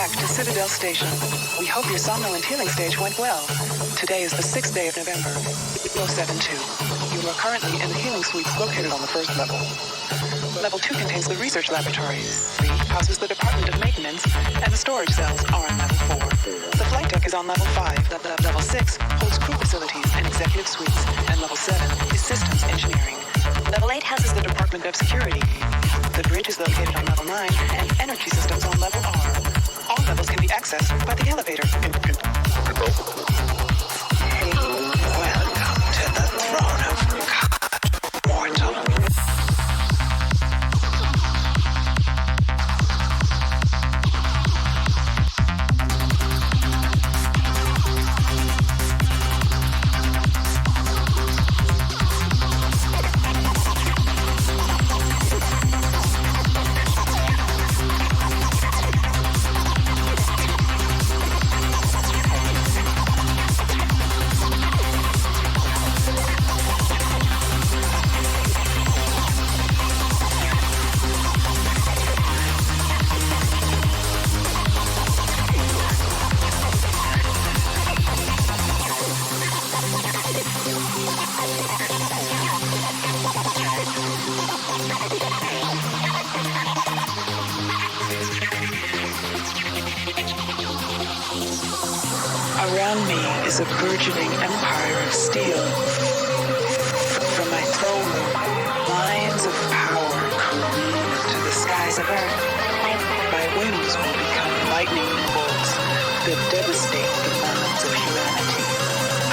back to Citadel Station. We hope your somnolent healing stage went well. Today is the 6th day of November, 072. You are currently in the healing suites located on the first level. Level 2 contains the research laboratory. 3 houses the Department of Maintenance, and the storage cells are on level 4. The flight deck is on level 5. Level 6 holds crew facilities and executive suites, and level 7 is systems engineering. Level 8 houses the Department of Security. The bridge is located on level 9, and energy systems on level R. All levels can be accessed by the elevator. Welcome to the throne of God, mortal. Around me is a burgeoning empire of steel. From my throne room, lines of power careen to the skies of Earth. My wings will become lightning bolts that devastate the minds of humanity.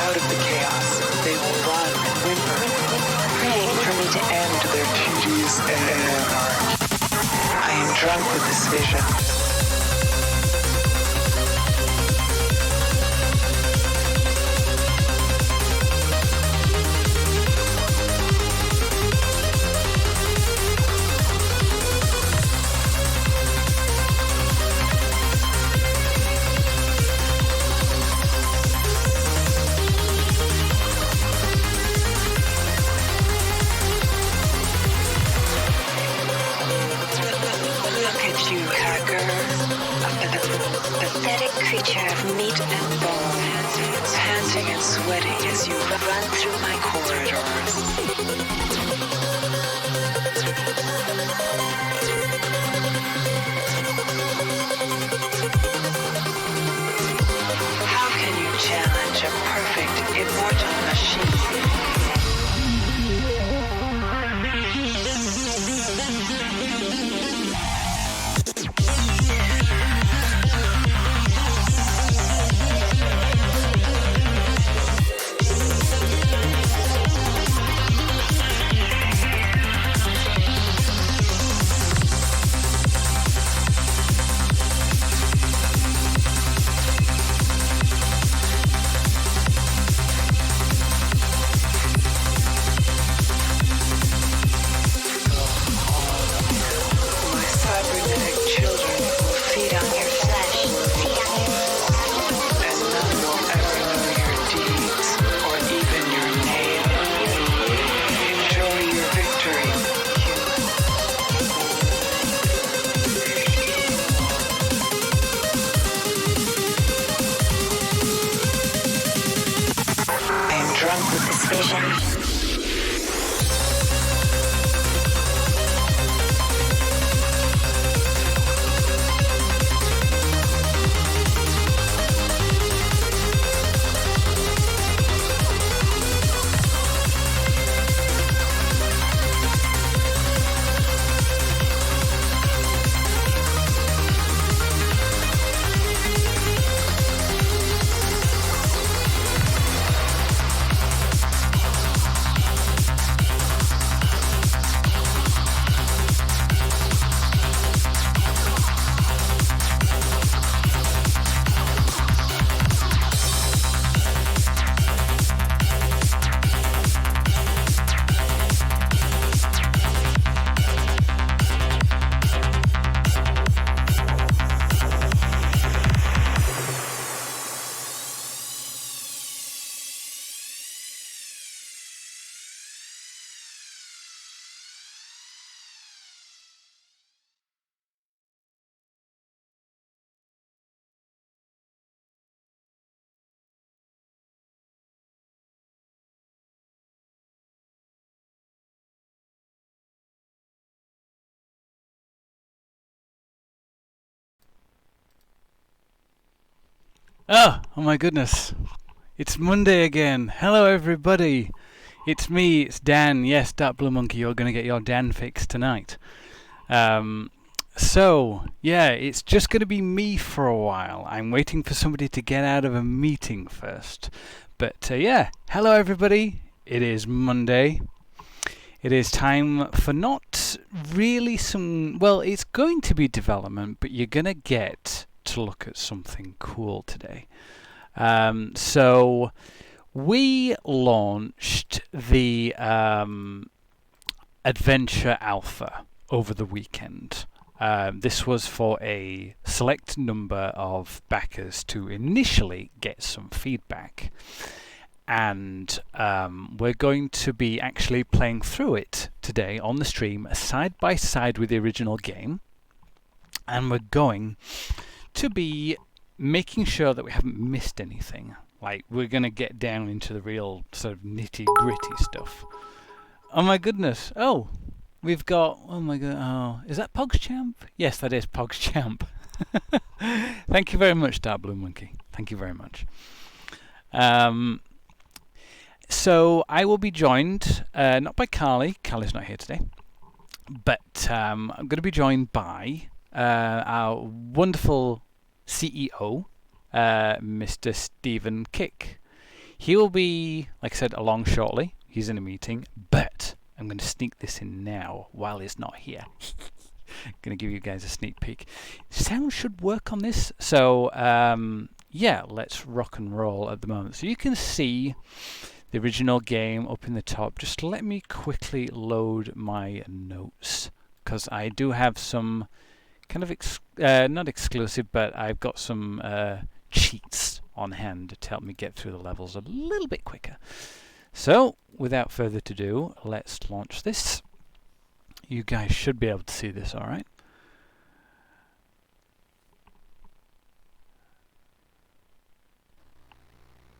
Out of the chaos, they will run and whimper, praying for me to end their tedious anarchy. I am drunk with this vision. Pathetic creature of meat and bone, panting and sweating as you run through my corridors. How can you challenge a perfect, immortal machine? Oh my goodness. It's Monday again. Hello everybody. It's me, it's Dan. Yes, that Blue Monkey, you're going to get your Dan fix tonight. It's just going to be me for a while. I'm waiting for somebody to get out of a meeting first. But hello everybody. It is Monday. It is time for not really it's going to be development, but you're going to get to look at something cool today. So we launched the Adventure Alpha over the weekend. This was for a select number of backers to initially get some feedback. And we're going to be actually playing through it today on the stream side by side with the original game. And we're going to be making sure that we haven't missed anything. Like, we're going to get down into the real sort of nitty-gritty stuff. Oh my goodness. Oh, we've got... Oh my god. Oh, is that PogChamp? Yes, that is PogChamp. Thank you very much, Dark Blue Monkey. Thank you very much. So I will be joined, not by Carly. Carly's not here today. But I'm going to be joined by our wonderful CEO, Mr. Stephen Kick. He will be, like I said, along shortly. He's in a meeting, but I'm going to sneak this in now while he's not here. I'm going to give you guys a sneak peek. Sound should work on this, so let's rock and roll at the moment. So you can see the original game up in the top. Just let me quickly load my notes, because I do have some kind of not exclusive, but I've got some cheats on hand to help me get through the levels a little bit quicker. So without further ado, let's launch this. You guys should be able to see this all right.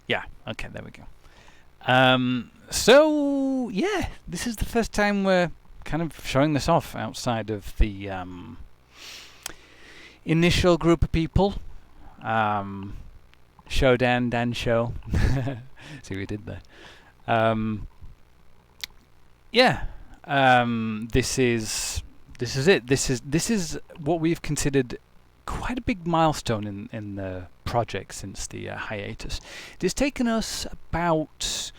Yeah, okay, there we go. This is the first time we're kind of showing this off outside of the initial group of people. Show Dan show. See what we did there. This is it. This is what we've considered quite a big milestone in the project since the hiatus. It has taken us about,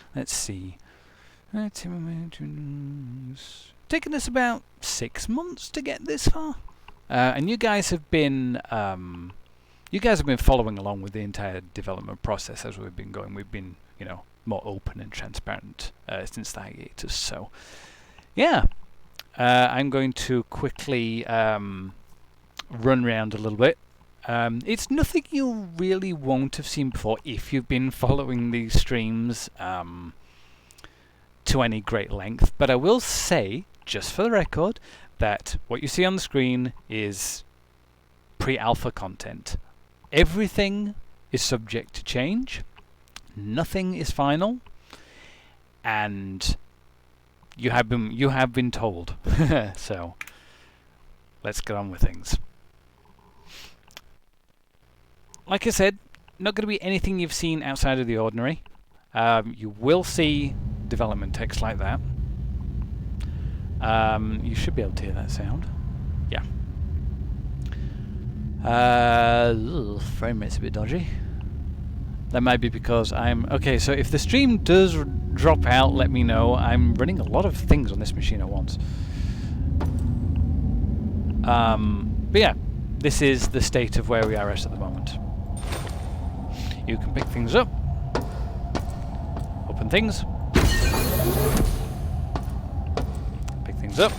taken us about 6 months to get this far, and you guys have been following along with the entire development process as we've been going. We've been, more open and transparent since the hiatus. So, I'm going to quickly run around a little bit. It's nothing you really won't have seen before if you've been following these streams to any great length. But I will say, just for the record, that what you see on the screen is pre-alpha content. Everything is subject to change. Nothing is final. And you have been told. So let's get on with things. Like I said, not going to be anything you've seen outside of the ordinary. You will see development text like that. You should be able to hear that sound. Yeah. Frame rate's a bit dodgy. That might be because okay, so if the stream does drop out, let me know. I'm running a lot of things on this machine at once. But yeah, this is the state of where we are at the moment. You can pick things up, open things, pick things up.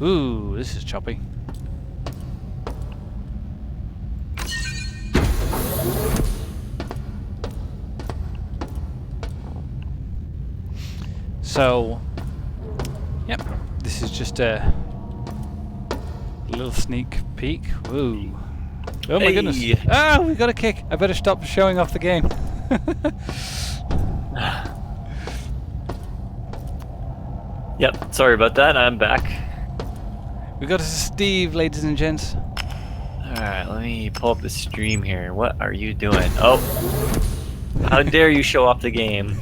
Ooh, this is choppy. So, yep, this is just a little sneak peek. Ooh. Oh my goodness. Ah, we got a kick. I better stop showing off the game. Yep, sorry about that. I'm back. We got a Steve, ladies and gents. Alright, let me pull up the stream here. What are you doing? Oh! How dare you show off the game?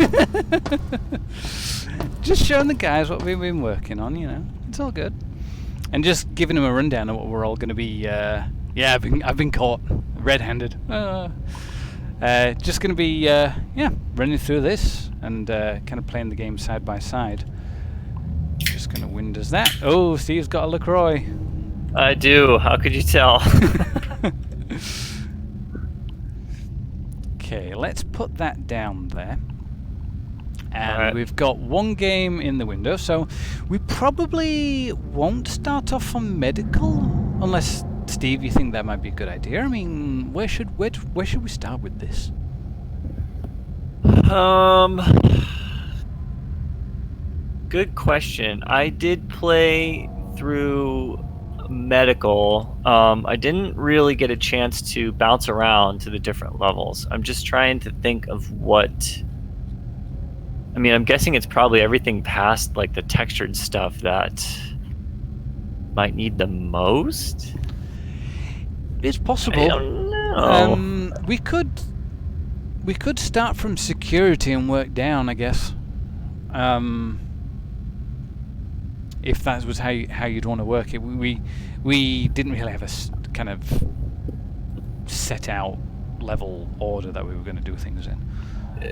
Just showing the guys what we've been working on, you know. It's all good. And just giving them a rundown of what we're all going to be... yeah, I've been caught red-handed. Just going to be, running through this and kind of playing the game side by side. Just going to Windows that. Oh, Steve's got a LaCroix. I do. How could you tell? Okay, let's put that down there. And Alright. we've got one game in the window, so we probably won't start off on medical, unless, Steve, you think that might be a good idea. I mean, where should we start with this? Good question. I did play through medical. I didn't really get a chance to bounce around to the different levels. I'm just trying to think of what... I mean, I'm guessing it's probably everything past like the textured stuff that might need the most. It's possible. I don't know. We could start from security and work down, I guess. If that was how you'd want to work it. We didn't really have a kind of set out level order that we were going to do things in.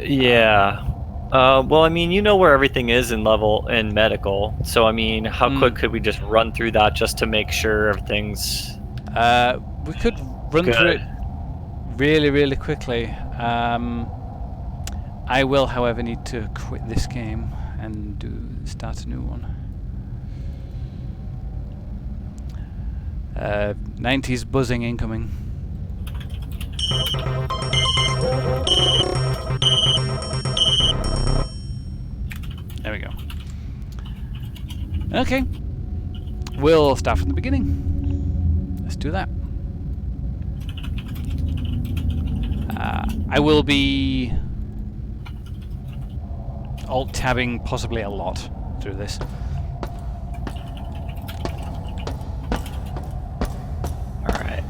Yeah. Well, I mean, you know where everything is in medical. So, I mean, how quick could we just run through that just to make sure everything's... We could run good. through it really, really quickly. I will, however, need to quit this game and start a new one. 90s buzzing incoming. There we go. Okay. We'll start from the beginning. Let's do that. I will be alt-tabbing possibly a lot through this. Alright.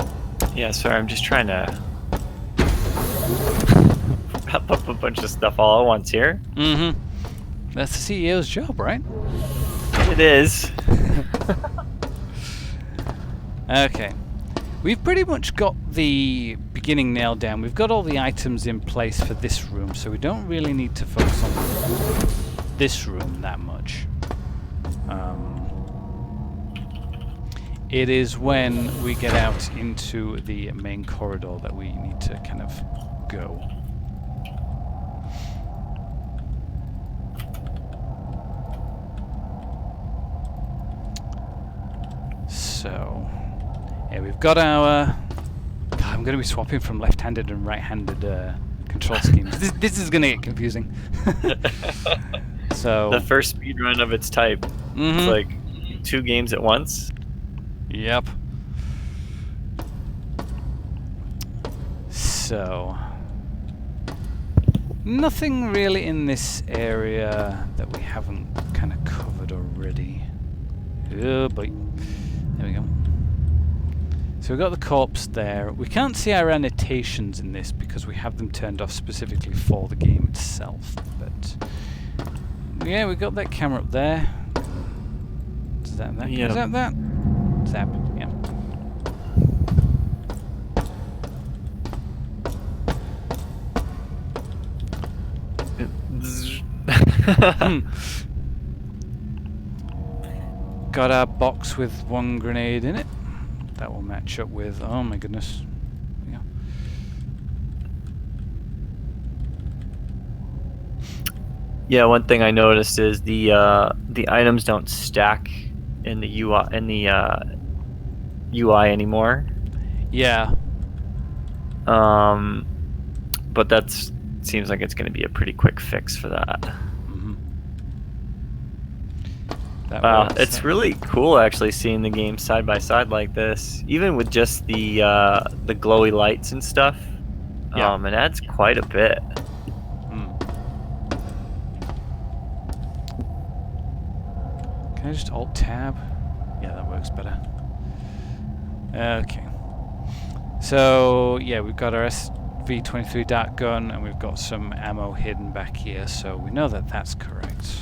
Yeah, sorry, I'm just trying to wrap up a bunch of stuff all at once here. Mm-hmm. That's the CEO's job, right? It is. Okay. We've pretty much got the beginning nailed down. We've got all the items in place for this room, so we don't really need to focus on this room that much. It is when we get out into the main corridor that we need to kind of go. So, yeah, we've got our... God, I'm going to be swapping from left-handed and right-handed control schemes. This is going to get confusing. So The first speedrun of its type. It's like 2 games at once. Yep. So, nothing really in this area that we haven't kind of covered already. Oh boy. There we go. So we've got the corpse there. We can't see our annotations in this because we have them turned off specifically for the game itself. But yeah, we got that camera up there. Is that that? Yeah. Is that that? Zap. Yeah. Got our box with 1 grenade in it. That will match up with... Oh my goodness. Yeah. Yeah, one thing I noticed is the items don't stack in the UI anymore. Yeah. But that's seems like it's going to be a pretty quick fix for that. That Wow, works. it's really cool actually seeing the game side by side like this, even with just the glowy lights and stuff. Yeah. It adds quite a bit. I just Alt-Tab? Yeah, that works better. Okay. So, yeah, we've got our SV-23 dart gun, and we've got some ammo hidden back here, so we know that that's correct.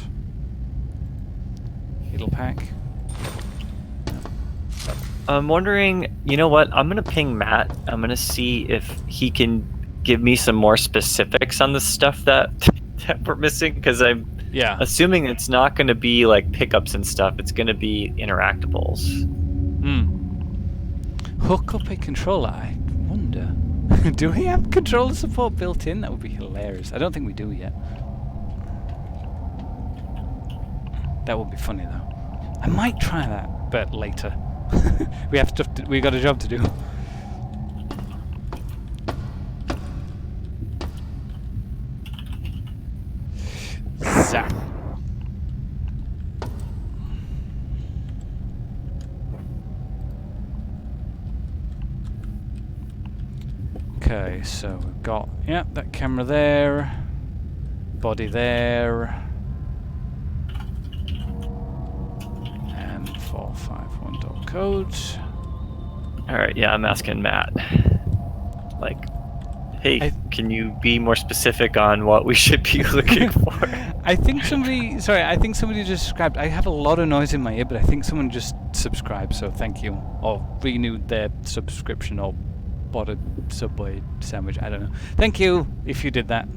Needle pack. I'm wondering, you know what? I'm gonna ping Matt. I'm gonna see if he can give me some more specifics on the stuff that that we're missing, because I'm assuming it's not gonna be like pickups and stuff. It's gonna be interactables. Hook up a controller, I wonder. Do we have controller support built in? That would be hilarious. I don't think we do yet. That would be funny though. I might try that, but later. We have stuff. We got a job to do. Zap. Okay, so we've got that camera there, body there. 451 codes. Alright, yeah, I'm asking Matt. Like, hey, can you be more specific on what we should be looking for? I think somebody just subscribed. I have a lot of noise in my ear, but I think someone just subscribed, so thank you. Or renewed their subscription, or bought a Subway sandwich, I don't know. Thank you if you did that.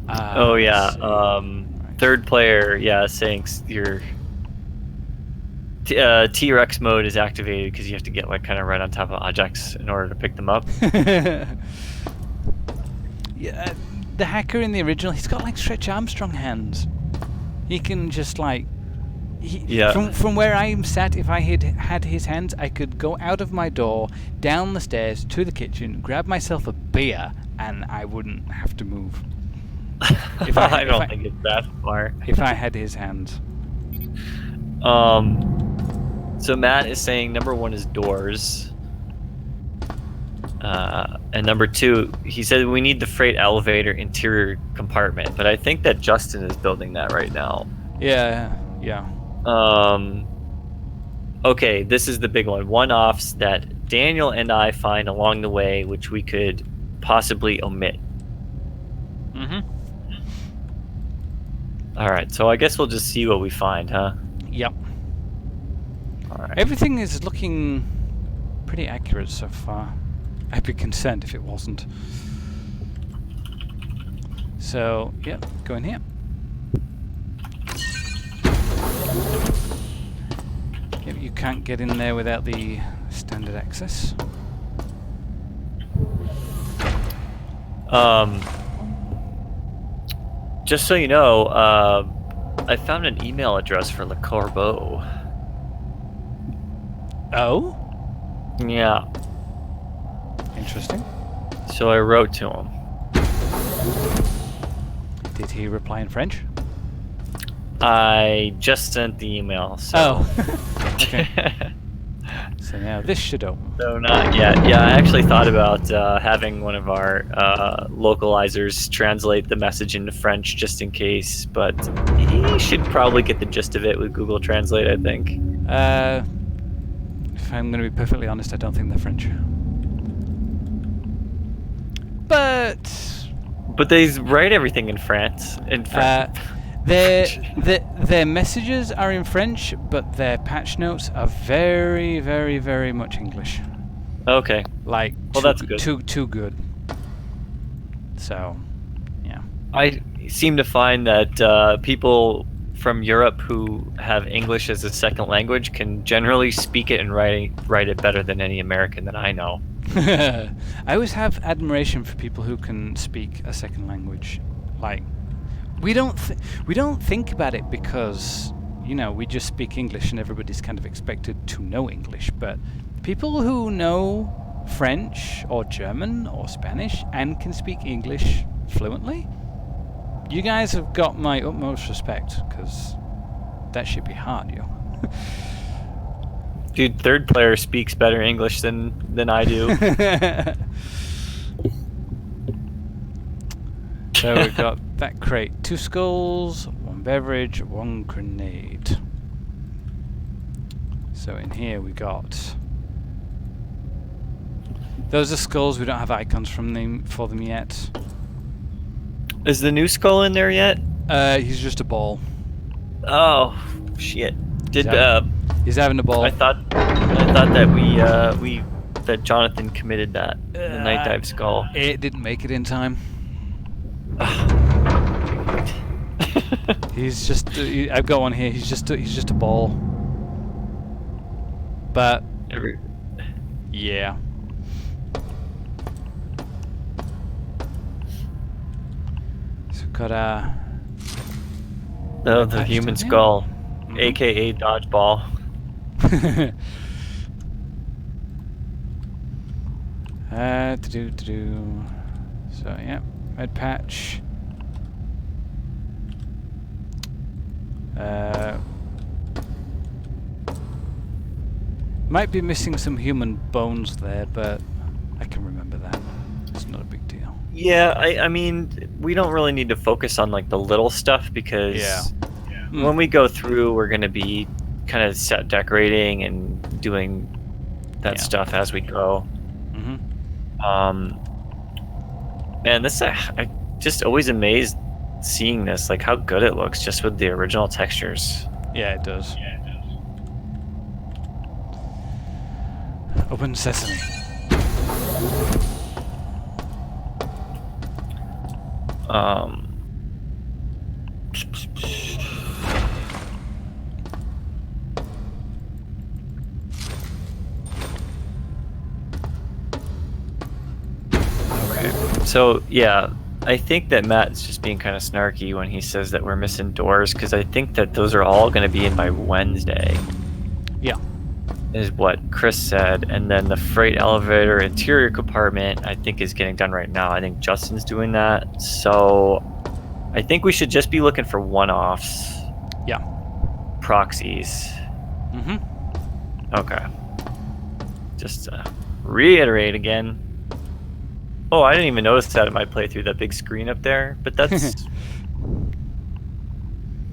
Oh yeah, third player, saying your T-Rex mode is activated because you have to get like kind of right on top of objects in order to pick them up. Yeah, the hacker in the original, he's got like Stretch Armstrong hands. He can just like, from where I'm sat, if I had his hands, I could go out of my door, down the stairs to the kitchen, grab myself a beer, and I wouldn't have to move. I don't think it's that far. If I had his hands. So Matt is saying number 1 is doors. And number 2, he said we need the freight elevator interior compartment, but I think that Justin is building that right now. Yeah. Okay, this is the big one. One-offs that Daniel and I find along the way, which we could possibly omit. Alright, so I guess we'll just see what we find, huh? Yep. Alright. Everything is looking pretty accurate so far. I'd be concerned if it wasn't. So, go in here. Yep, you can't get in there without the standard access. Just so you know, I found an email address for Le Corbeau. Oh? Yeah. Interesting. So I wrote to him. Did he reply in French? I just sent the email, so... Oh. Okay. So now this should open. So not yet. Yeah, I actually thought about having one of our localizers translate the message into French just in case, but he should probably get the gist of it with Google Translate, I think. If I'm going to be perfectly honest, I don't think they're French. But they write everything in France. Their messages are in French, but their patch notes are very, very, very much English. Okay. Like, well, that's good. Too good. So, yeah. I seem to find that people from Europe who have English as a second language can generally speak it and write it better than any American that I know. I always have admiration for people who can speak a second language. Like, we don't think about it because, we just speak English and everybody's kind of expected to know English. But people who know French or German or Spanish and can speak English fluently, you guys have got my utmost respect, because that should be hard, yo. Dude, third player speaks better English than I do. So we've got that crate, 2 skulls, 1 beverage, 1 grenade. So in here we got... Those are skulls. We don't have icons for them yet. Is the new skull in there yet? He's just a ball. Oh shit! He's having a ball. I thought that that Jonathan committed that the Nightdive skull. It didn't make it in time. He's just. I've got one here. He's just a ball. But yeah. So we've got the human skull, aka dodgeball. So yeah, red patch. Might be missing some human bones there, but I can remember that. It's not a big deal. Yeah, I mean, we don't really need to focus on like the little stuff because when we go through, we're going to be kind of set decorating and doing that stuff as we go. Man, this I just always amazed seeing this, like how good it looks just with the original textures. Yeah, it does. Open sesame. Okay. So yeah, I think that Matt's just being kind of snarky when he says that we're missing doors, because I think that those are all going to be in by Wednesday. Yeah. Is what Chris said, and then the freight elevator interior compartment I think is getting done right now. I think Justin's doing that, so I think we should just be looking for one-offs. Yeah. Proxies. Okay. Just to reiterate again. Oh, I didn't even notice that in my playthrough, that big screen up there, but that's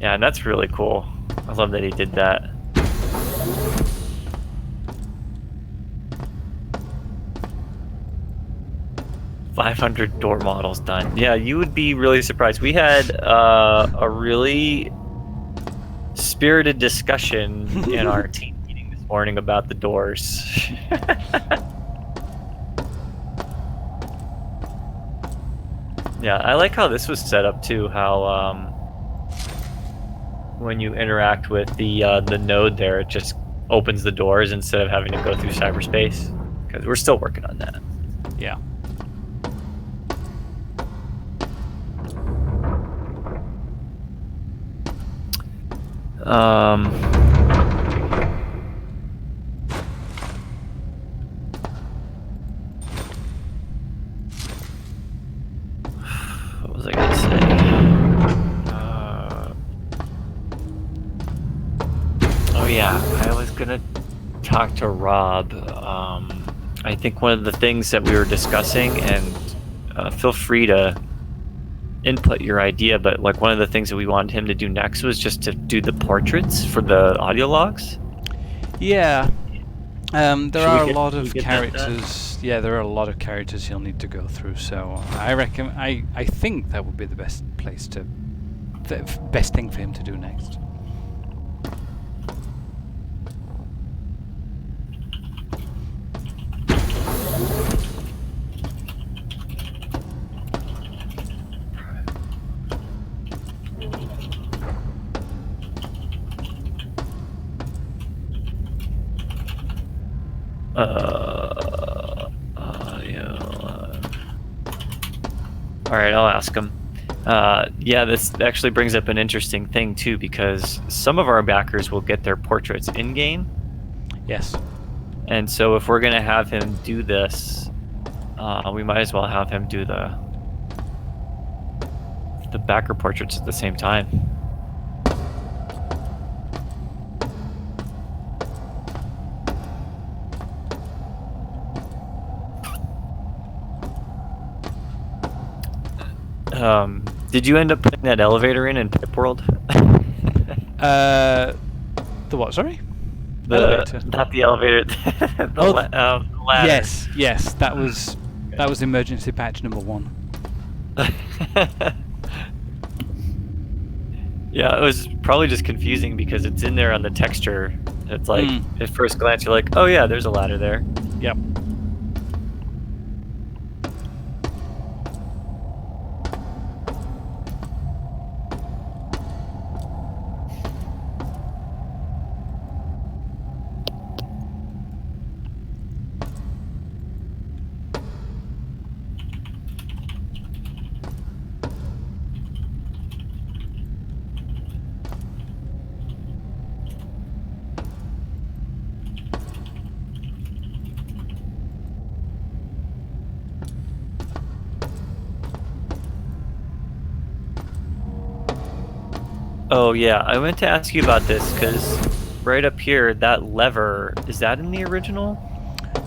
yeah, and that's really cool. I love that he did that. $500 door models done. Yeah, you would be really surprised. We had a really spirited discussion in our team meeting this morning about the doors. Yeah, I like how this was set up too. How when you interact with the node there, it just opens the doors instead of having to go through cyberspace. Because we're still working on that. Yeah. What was I gonna say? Oh yeah, I was gonna talk to Rob. I think one of the things that we were discussing, and feel free to input your idea, but like one of the things that we wanted him to do next was just to do the portraits for the audio logs. Yeah. There are a lot of that characters. Yeah, there are a lot of characters he'll need to go through. So I reckon I think that would be the best place to, the best thing for him to do next. All right, I'll ask him. Yeah, this actually brings up an interesting thing too, because some of our backers will get their portraits in game. Yes. And so if we're gonna have him do this, we might as well have him do the backer portraits at the same time. Did you end up putting that elevator in Pipe World? The what? Sorry. The Elevator. Not the elevator. The Oh, ladder. Yes. That was emergency patch number 1. Yeah, it was probably just confusing because it's in there on the texture. It's like at first glance you're like, oh yeah, there's a ladder there. Yep. Oh yeah, I meant to ask you about this because right up here, that lever, is that in the original?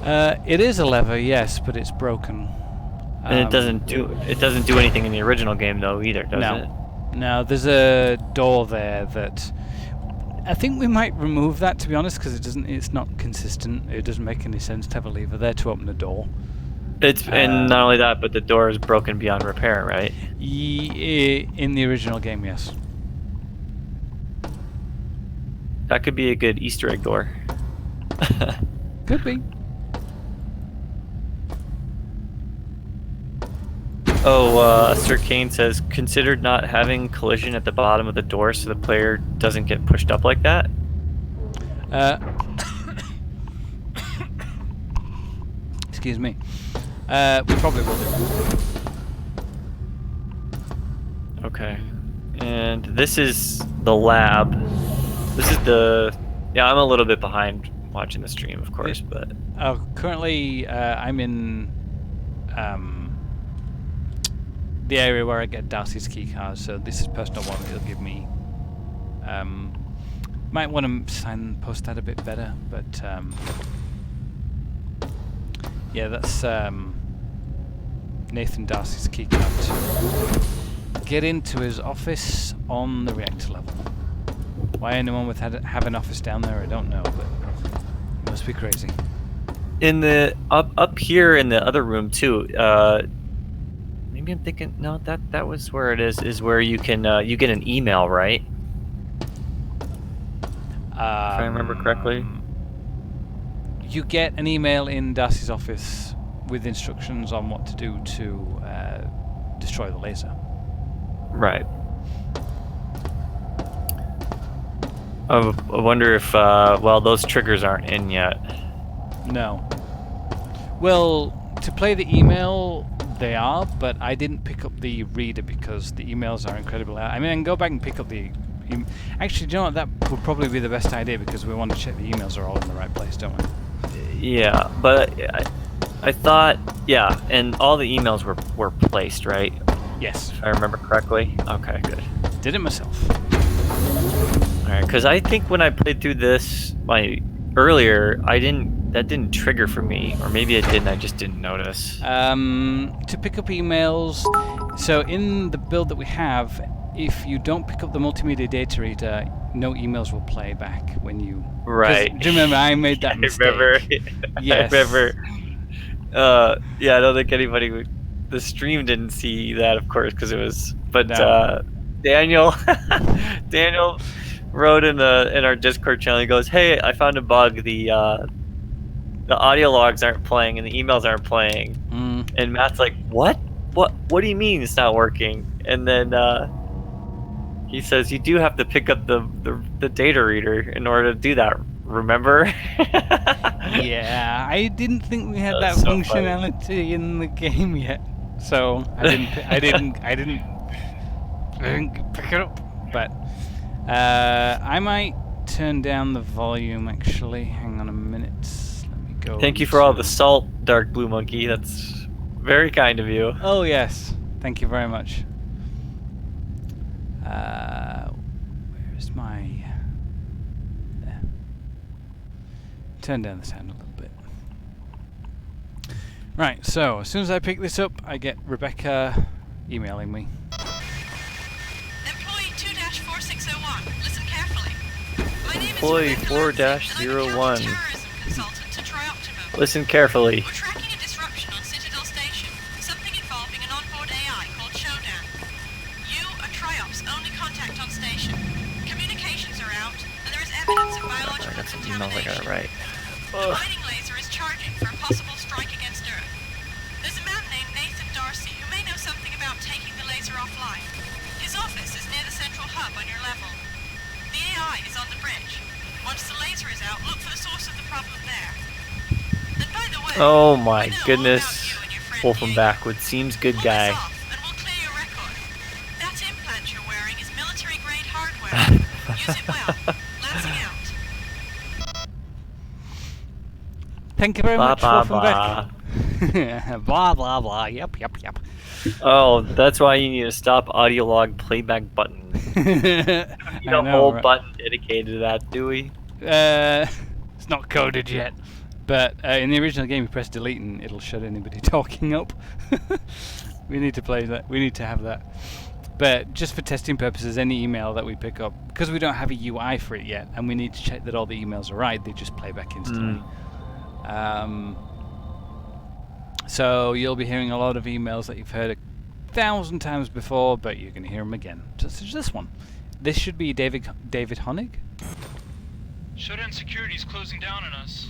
It is a lever, yes, but it's broken. And it doesn't do anything in the original game though either, does it? No, there's a door there that I think we might remove that, to be honest, because it's not consistent. It doesn't make any sense to have a lever there to open the door. And not only that, but the door is broken beyond repair, right? In the original game, yes. That could be a good Easter egg door. Could be. Oh, Sir Kane says, considered not having collision at the bottom of the door so the player doesn't get pushed up like that? Excuse me. We probably will do. Okay. And this is the lab. This is the... Yeah, I'm a little bit behind watching the stream, of course, but... Currently, I'm in the area where I get Darcy's key cards, so this is personal one it'll give me. Might want to signpost that a bit better, but yeah, that's Nathan Darcy's key card to get into his office on the reactor level. Why anyone would have an office down there, I don't know, but it must be crazy. In the up here in the other room too. Maybe I'm thinking no, that was where it is where you can you get an email, right? If I remember correctly. You get an email in Darcy's office with instructions on what to do to destroy the laser. Right. I wonder if well, those triggers aren't in yet. No. Well, to play the email, they are, but I didn't pick up the reader because the emails are incredibly loud. I mean, I can go back and pick up the... Actually, do you know what? That would probably be the best idea because we want to check the emails are all in the right place, don't we? Yeah, but I thought... Yeah, and all the emails were placed, right? Yes. If I remember correctly? Okay, good. Did it myself. Alright, because I think when I played through this earlier, that didn't trigger for me, or maybe it did and I just didn't notice. To pick up emails, so in the build that we have, if you don't pick up the multimedia data reader, no emails will play back when you... Right. Do you remember I made that mistake? I remember. Yes. I remember. Yeah, I don't think anybody would... The stream didn't see that, of course, because it was... But no. Daniel wrote in our Discord channel, he goes, hey, I found a bug, the audio logs aren't playing and the emails aren't playing. And Matt's like, what do you mean it's not working? And then he says you do have to pick up the data reader in order to do that, remember? Yeah, I didn't think we had that so functionality funny. in the game yet, so I didn't pick it up. But I might turn down the volume actually. Hang on a minute. Let me go. Thank you for all the salt, Dark Blue Monkey. That's very kind of you. Oh yes, thank you very much. Where's my... There. Turn down the sound a little bit. Right, so as soon as I pick this up, I get Rebecca emailing me. Employee 2-4601, listen carefully. employee 4-01. Terrorism consultant to Trioptimum. Listen carefully. We're tracking a disruption on Citadel Station. Something involving an onboard AI called Shodan. You are Triop's only contact on station. Communications are out, and there is evidence of I biological got some emails I contamination. got it right. The mining laser is charging for a possible strike against Earth. There's a man named Nathan Darcy who may know something about taking the laser offline. His office is near the central hub on your level. The AI is on the bridge. Once the laser is out, look for the source of the problem there. And by the way, Oh my we know all goodness. about you and your friend Wolfram Diego. Backwood seems good Pull guy. this off, and we'll clear your record. That implant you're wearing is military-grade hardware. Use it well. Lancing out. Thank you very Blah, much, blah, Wolfram Beck. Blah, blah, blah. Yep. Oh, that's why you need a stop audio log playback button. I You know, know, whole right? button dedicated to that, do we? It's not coded yet. But in the original game, you press delete and it'll shut anybody talking up. We need to play that. We need to have that. But just for testing purposes, any email that we pick up, because we don't have a UI for it yet, and we need to check that all the emails are right, they just play back instantly. So you'll be hearing a lot of emails that you've heard 1,000 times before, but you're going to hear them again. Just as this one. This should be David Honig. Shodan security's closing down on us.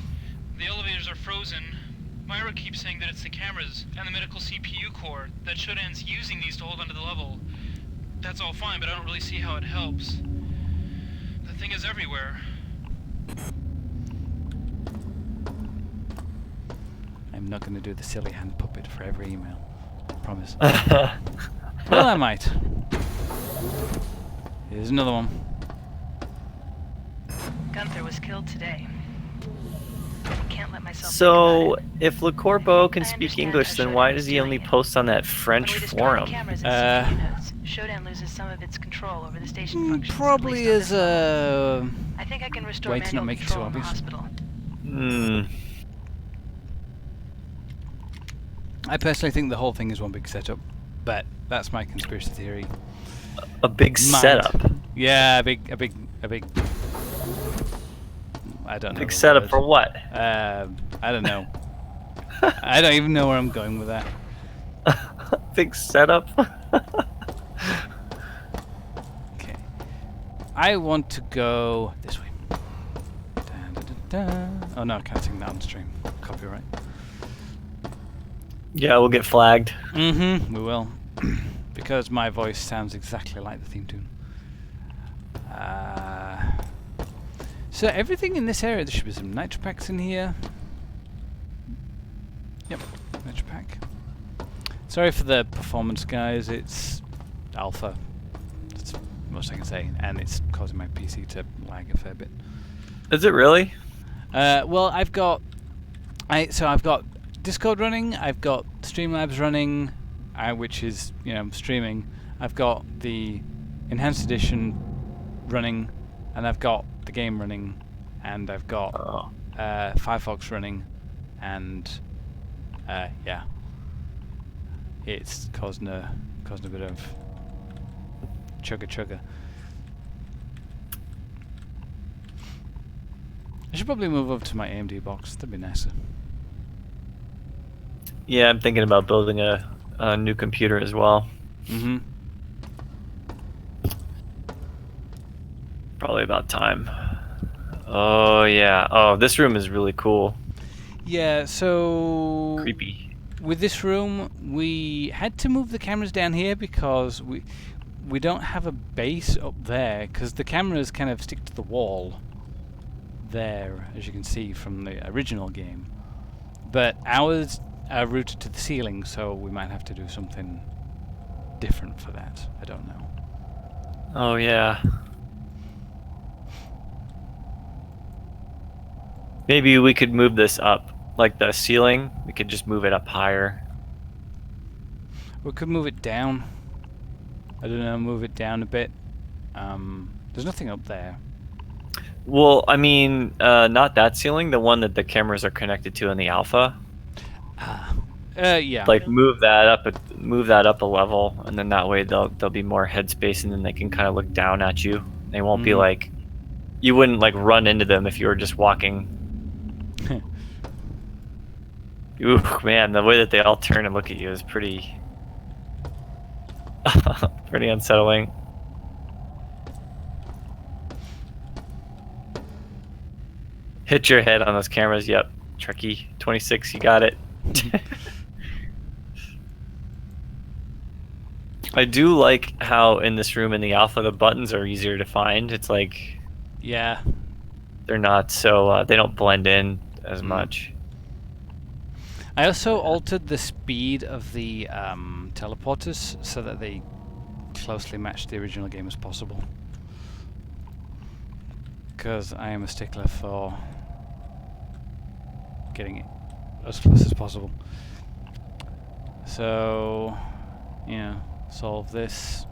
The elevators are frozen. Myra keeps saying that it's the cameras and the medical CPU core, that Shodan's using these to hold onto the level. That's all fine, but I don't really see how it helps. The thing is everywhere. I'm not going to do the silly hand puppet for every email. I promise. Well, I might. Here's another one. Gunther was killed today. I can't let myself So, think about if LeCorbeau can I speak understand English, how then why Shodan does is he only doing it. post on that it. French When we destroy forum? the cameras and CPU nodes, Shodan loses some of its control over the station functions. Probably at least on is this level. a I think I can restore way to not manual make it too control in the obvious. hospital. Hmm. I personally think the whole thing is one big setup, but that's my conspiracy theory. A big Mind. setup. Yeah, a big. I don't know. Big the setup word. for what? I don't know. I don't even know where I'm going with that. Big setup? Okay. I want to go this way. Dun, dun, dun, dun. Oh no, I can't sing that on stream. Copyright. Yeah, we'll get flagged. Mm-hmm, we will. Because my voice sounds exactly like the theme tune. So everything in this area, there should be some nitro packs in here. Yep, nitro pack. Sorry for the performance, guys. It's alpha. That's most I can say, and it's causing my PC to lag a fair bit. Is it really? Well, I've got Discord running. I've got Streamlabs running, which is streaming. I've got the enhanced edition running, and I've got the game running, and I've got Firefox running, and yeah, it's causing a bit of chugga. I should probably move over to my AMD box. That'd be nicer. Yeah, I'm thinking about building a new computer as well. Mm-hmm. Probably about time. Oh, yeah. Oh, this room is really cool. Yeah, so Creepy. with this room, we had to move the cameras down here because we don't have a base up there, because the cameras kind of stick to the wall there, as you can see from the original game. But ours are routed to the ceiling, so we might have to do something different for that. I don't know. Oh, yeah. Maybe we could move this up. Like the ceiling, we could just move it up higher. We could move it down. I don't know, move it down a bit. There's nothing up there. Well, I mean, not that ceiling, the one that the cameras are connected to in the alpha. Yeah. Like move that up a level, and then that way there'll be more headspace, and then they can kind of look down at you. They won't be like, you wouldn't like run into them if you were just walking. Ooh, man, the way that they all turn and look at you is pretty pretty unsettling. Hit your head on those cameras. Yep. Trekkie 26, you got it. I do like how in this room in the alpha the buttons are easier to find. It's like Yeah. they're not so they don't blend in as much. I also altered the speed of the teleporters so that they closely match the original game as possible. Because I am a stickler for getting it as close as possible. So, yeah, solve this.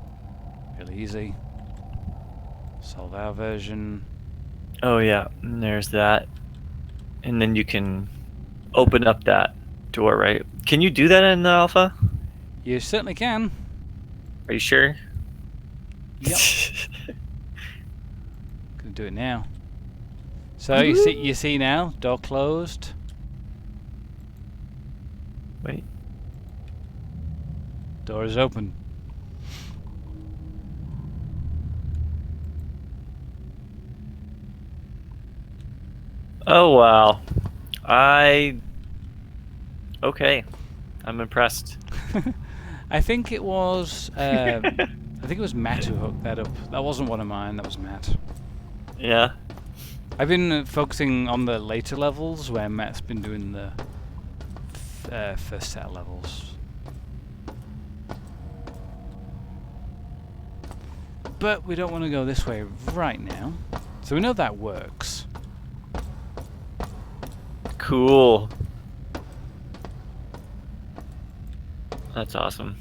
Really easy. Solve our version. Oh yeah, and there's that. And then you can open up that door, right? Can you do that in the alpha? You certainly can. Are you sure? Yep. Gonna do it now. So you see now, door closed. Wait. Door is open. Oh wow. Okay. I'm impressed. I think it was Matt who hooked that up. That wasn't one of mine. That was Matt. Yeah. I've been focusing on the later levels where Matt's been doing the first set of levels. But we don't want to go this way right now. So we know that works. Cool. That's awesome.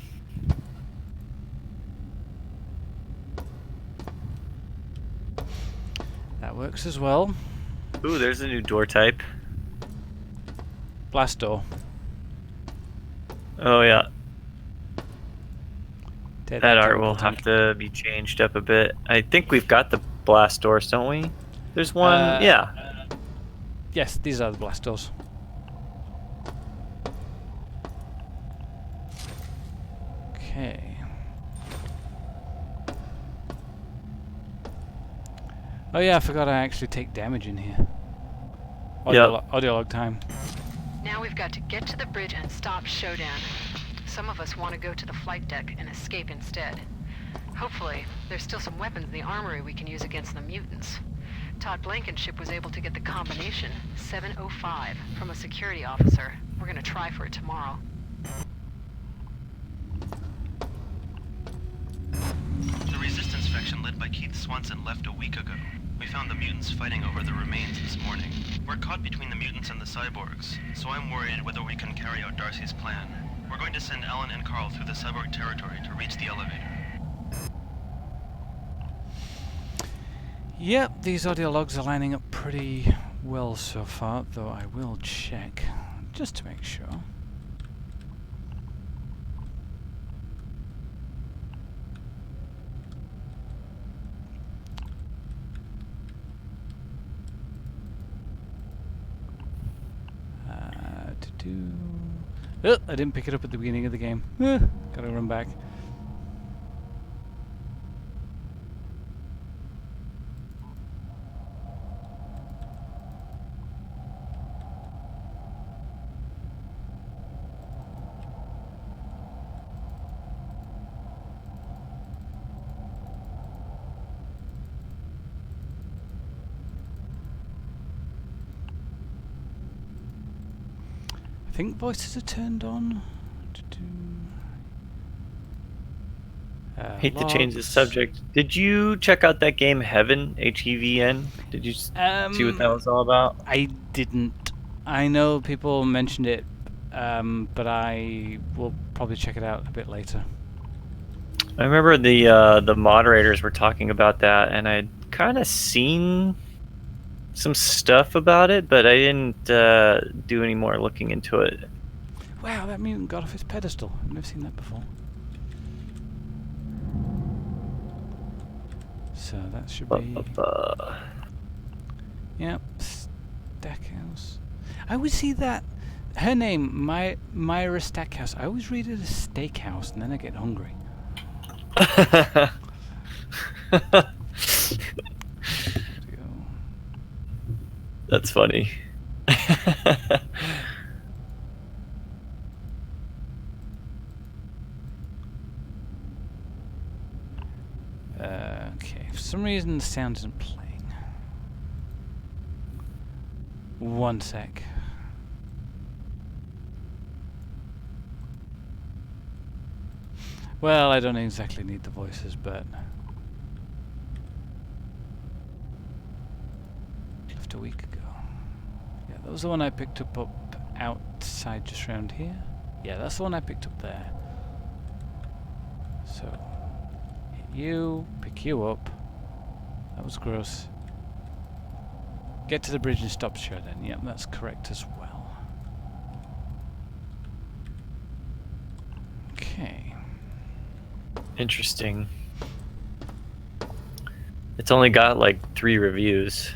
That works as well. Ooh, there's a new door type. Blast door. Oh yeah. That art terrible will have tank. to be changed up a bit. I think we've got the blast doors, don't we? There's one, yeah. Yes, these are the blast doors. Okay. Oh yeah, I forgot I actually take damage in here. Audio log time. Now we've got to get to the bridge and stop Showdown. Some of us want to go to the flight deck and escape instead. Hopefully, there's still some weapons in the armory we can use against the mutants. Todd Blankenship was able to get the combination, 705, from a security officer. We're gonna try for it tomorrow. The resistance faction led by Keith Swanson left a week ago. We found the mutants fighting over the remains this morning. We're caught between the mutants and the cyborgs, so I'm worried whether we can carry out Darcy's plan. We're going to send Alan and Carl through the cyborg territory to reach the elevator. Yep, these audio logs are lining up pretty well so far, though I will check just to make sure. Oh, I didn't pick it up at the beginning of the game. Gotta run back. I think voices are turned on. Hate to change the Logs. subject. Did you check out that game Heaven, H-E-V-N? Did you see what that was all about? I didn't. I know people mentioned it, but I will probably check it out a bit later. I remember the moderators were talking about that, and I'd kind of seen some stuff about it, but I didn't do any more looking into it. Wow, that mutant got off its pedestal. I've never seen that before. So that should be... Yep, Stackhouse. I always see that. Her name, Myra Stackhouse. I always read it as Steakhouse, and then I get hungry. That's funny. Okay, for some reason the sound isn't playing. One sec. Well, I don't exactly need the voices, but left a week ago. Yeah, that was the one I picked up outside just around here. Yeah, that's the one I picked up there. So, hit you, pick you up. That was gross. Get to the bridge and stop showdown. Yep, that's correct as well. Okay. Interesting. It's only got like 3 reviews.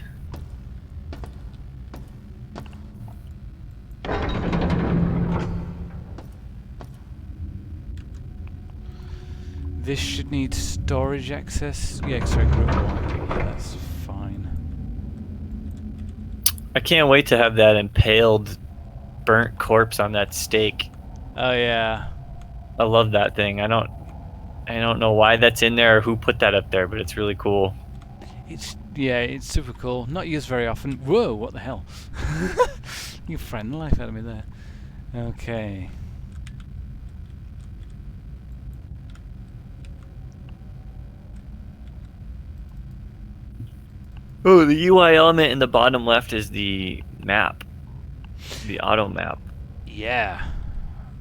This should need storage access. Yeah, sorry, group 1. Yeah, that's fine. I can't wait to have that impaled, burnt corpse on that stake. Oh yeah. I love that thing. I don't know why that's in there or who put that up there, but it's really cool. It's super cool. Not used very often. Whoa, what the hell? You frightened the life out of me there. Okay. Oh, the UI element in the bottom left is the map. The auto map. Yeah.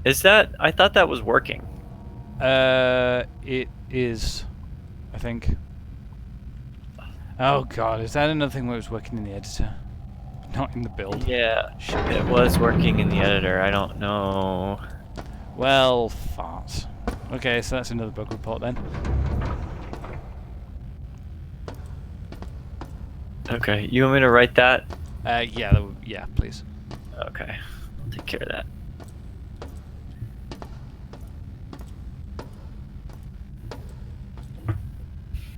Is that? I thought that was working. It is, I think. Oh god, is that another thing where it was working in the editor? Not in the build? Yeah, it was working in the editor. I don't know. Well, farts. Okay, so that's another bug report then. Okay, you want me to write that? Yeah, please. Okay, I'll take care of that.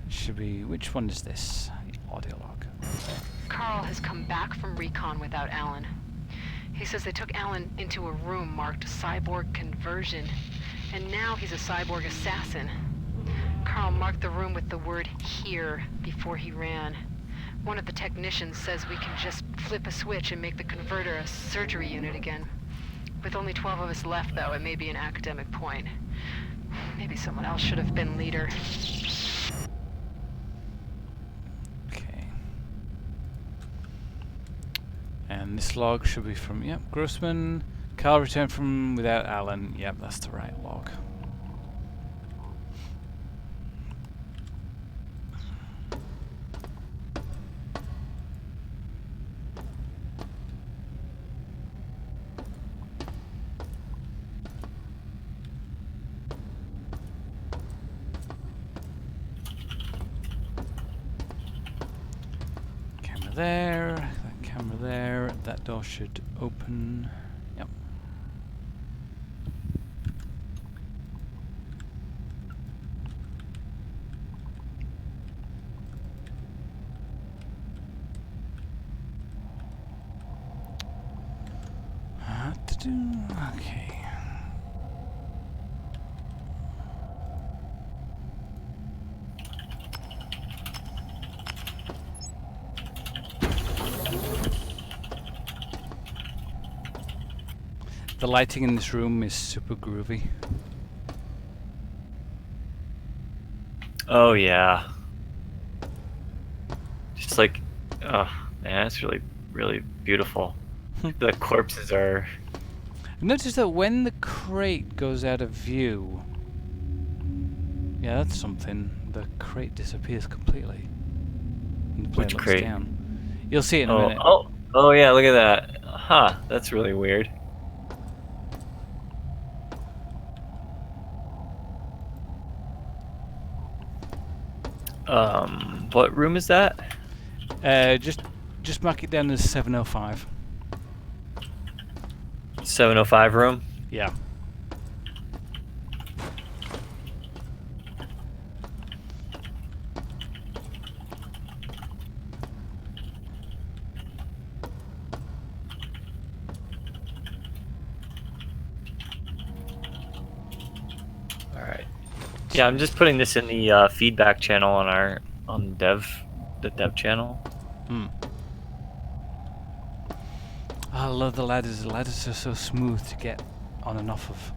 Should be, which one is this? Audio log. Carl has come back from recon without Alan. He says they took Alan into a room marked cyborg conversion, and now he's a cyborg assassin. Carl marked the room with the word "here" before he ran. One of the technicians says we can just flip a switch and make the converter a surgery unit again. With only 12 of us left, though, it may be an academic point. Maybe someone else should have been leader. Okay. And this log should be from, yep, Grossman. Carl returned from without Alan. Yep, that's the right log. There, that camera there, that door should open. Yep. Okay. The lighting in this room is super groovy. Oh yeah. Just like, oh man, it's really, really beautiful. The corpses are. I've noticed that when the crate goes out of view, yeah, that's something. The crate disappears completely. And the player Which looks crate? down. You'll see it in a minute. Oh yeah, look at that. Huh, that's really weird. What room is that? Just just mark it down as 705. 705 room. Yeah. All right. Yeah, I'm just putting this in the feedback channel on the dev channel. Hmm. I love the ladders. The ladders are so smooth to get on and off of.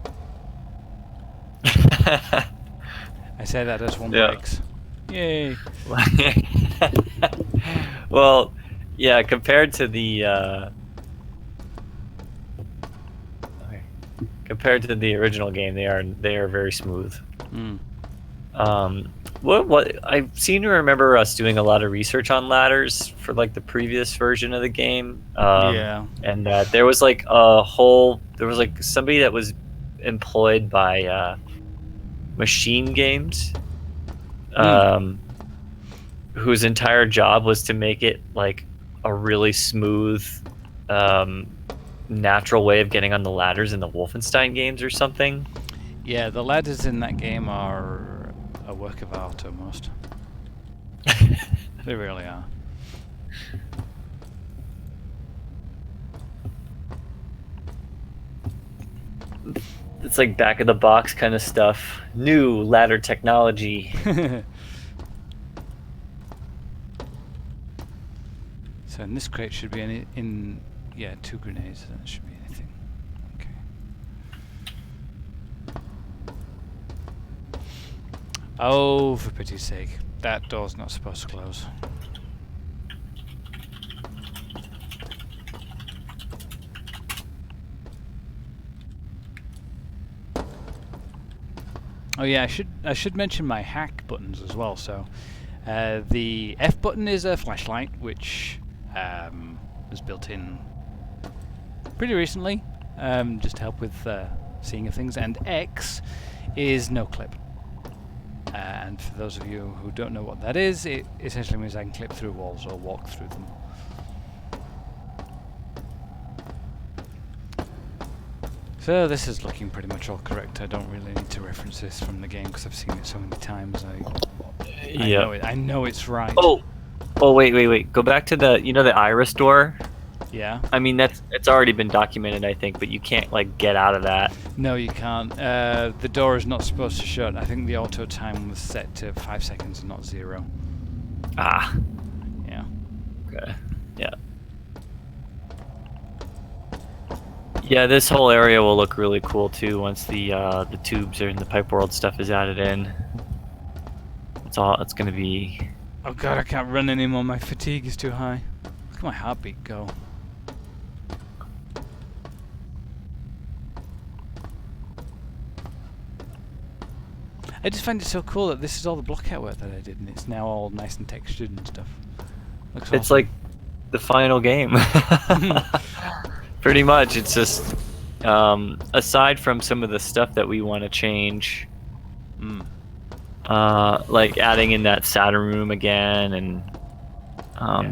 I say that as one breaks. Yay! Well, yeah. Compared to the original game, they are very smooth. Mm. What I seem to remember us doing a lot of research on ladders for like the previous version of the game. Yeah. And there was like somebody that was employed by Machine Games, whose entire job was to make it like a really smooth, natural way of getting on the ladders in the Wolfenstein games or something. Yeah, the ladders in that game are a work of art almost. They really are. It's like back of the box kind of stuff. New ladder technology. So in this crate should be yeah, 2 grenades. That should be anything. Okay. Oh, for pity's sake. That door's not supposed to close. Oh yeah, I should mention my hack buttons as well. So the F button is a flashlight, which was built in pretty recently, just to help with seeing of things. And X is no clip. And for those of you who don't know what that is, it essentially means I can clip through walls or walk through them. So this is looking pretty much all correct. I don't really need to reference this from the game because I've seen it so many times. I know it's right. Oh, wait. Go back to the iris door. Yeah. I mean it's already been documented, I think, but you can't like get out of that. No, you can't. The door is not supposed to shut. I think the auto time was set to 5 seconds and not 0. Ah. Yeah. Okay. Yeah. Yeah, this whole area will look really cool too once the tubes and the pipe world stuff is added in. It's gonna be. Oh god, I can't run anymore. My fatigue is too high. Look at my heartbeat go. I just find it so cool that this is all the blockout work that I did, and it's now all nice and textured and stuff. Looks It's awesome. like the final game. Pretty much, it's just aside from some of the stuff that we want to change, like adding in that Saturn room again, and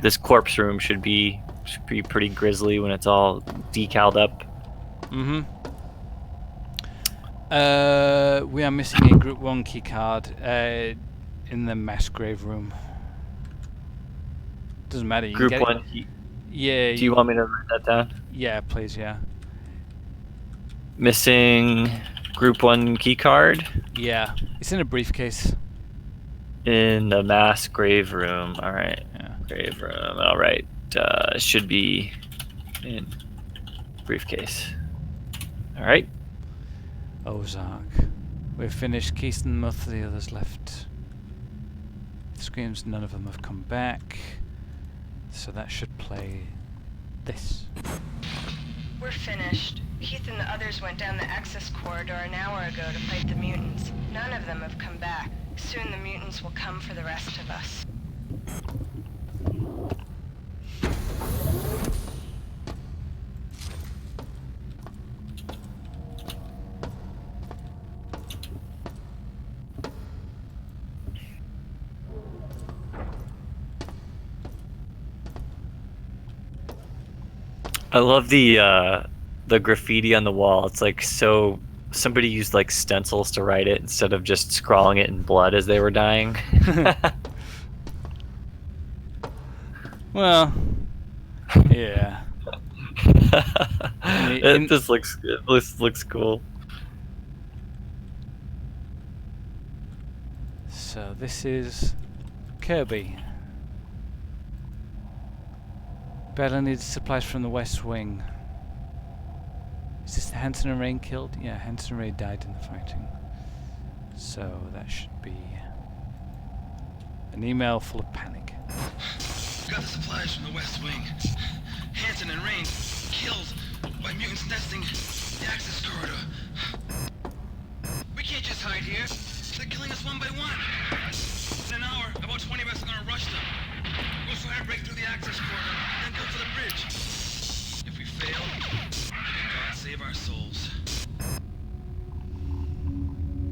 this corpse room should be pretty grisly when it's all decaled up. Mm-hmm. We are missing a Group 1 key card in the mass grave room. Doesn't matter. You Group can get 1. Yeah. Do you want me to write that down? Yeah, please. Yeah. Missing Group 1 key card Yeah. It's in a briefcase. in the mass grave room. All right. Yeah. Grave room. All right. Should be in briefcase. All right. Ozark. We've finished. Keystone, most of the others left. Screams, none of them have come back. So that should play this. We're finished. Keith and the others went down the access corridor an hour ago to fight the mutants. None of them have come back. Soon the mutants will come for the rest of us. I love the graffiti on the wall. It's like so somebody used like stencils to write it instead of just scrawling it in blood as they were dying. Well, yeah. It just looks cool. So this is Kirby. Bella needs supplies from the West Wing. Is this the Hanson and Rain killed? Yeah, Hanson and Rain died in the fighting. So that should be an email full of panic. Got the supplies from the West Wing. Hanson and Rain killed by mutants nesting the access corridor. We can't just hide here. They're killing us one by one. In an hour, about 20 of us are gonna rush them. We'll try and break through the access corridor, then go for the bridge. If we fail, God save our souls.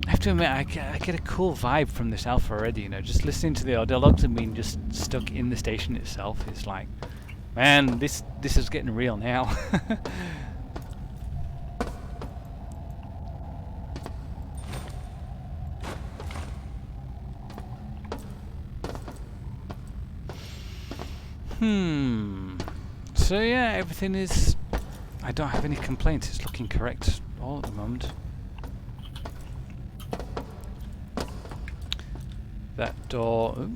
I have to admit, I get a cool vibe from this alpha already, you know, just listening to the audio logs and being just stuck in the station itself. It's like, man, this is getting real now. So yeah, everything is... I don't have any complaints. It's looking correct all at the moment. That door...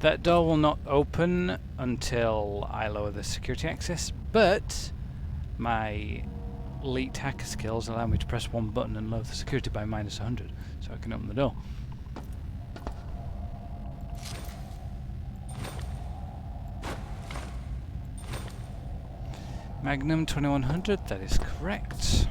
That door will not open until I lower the security access, but my elite hacker skills allow me to press one button and lower the security by -100, so I can open the door. Magnum 2100, that is correct.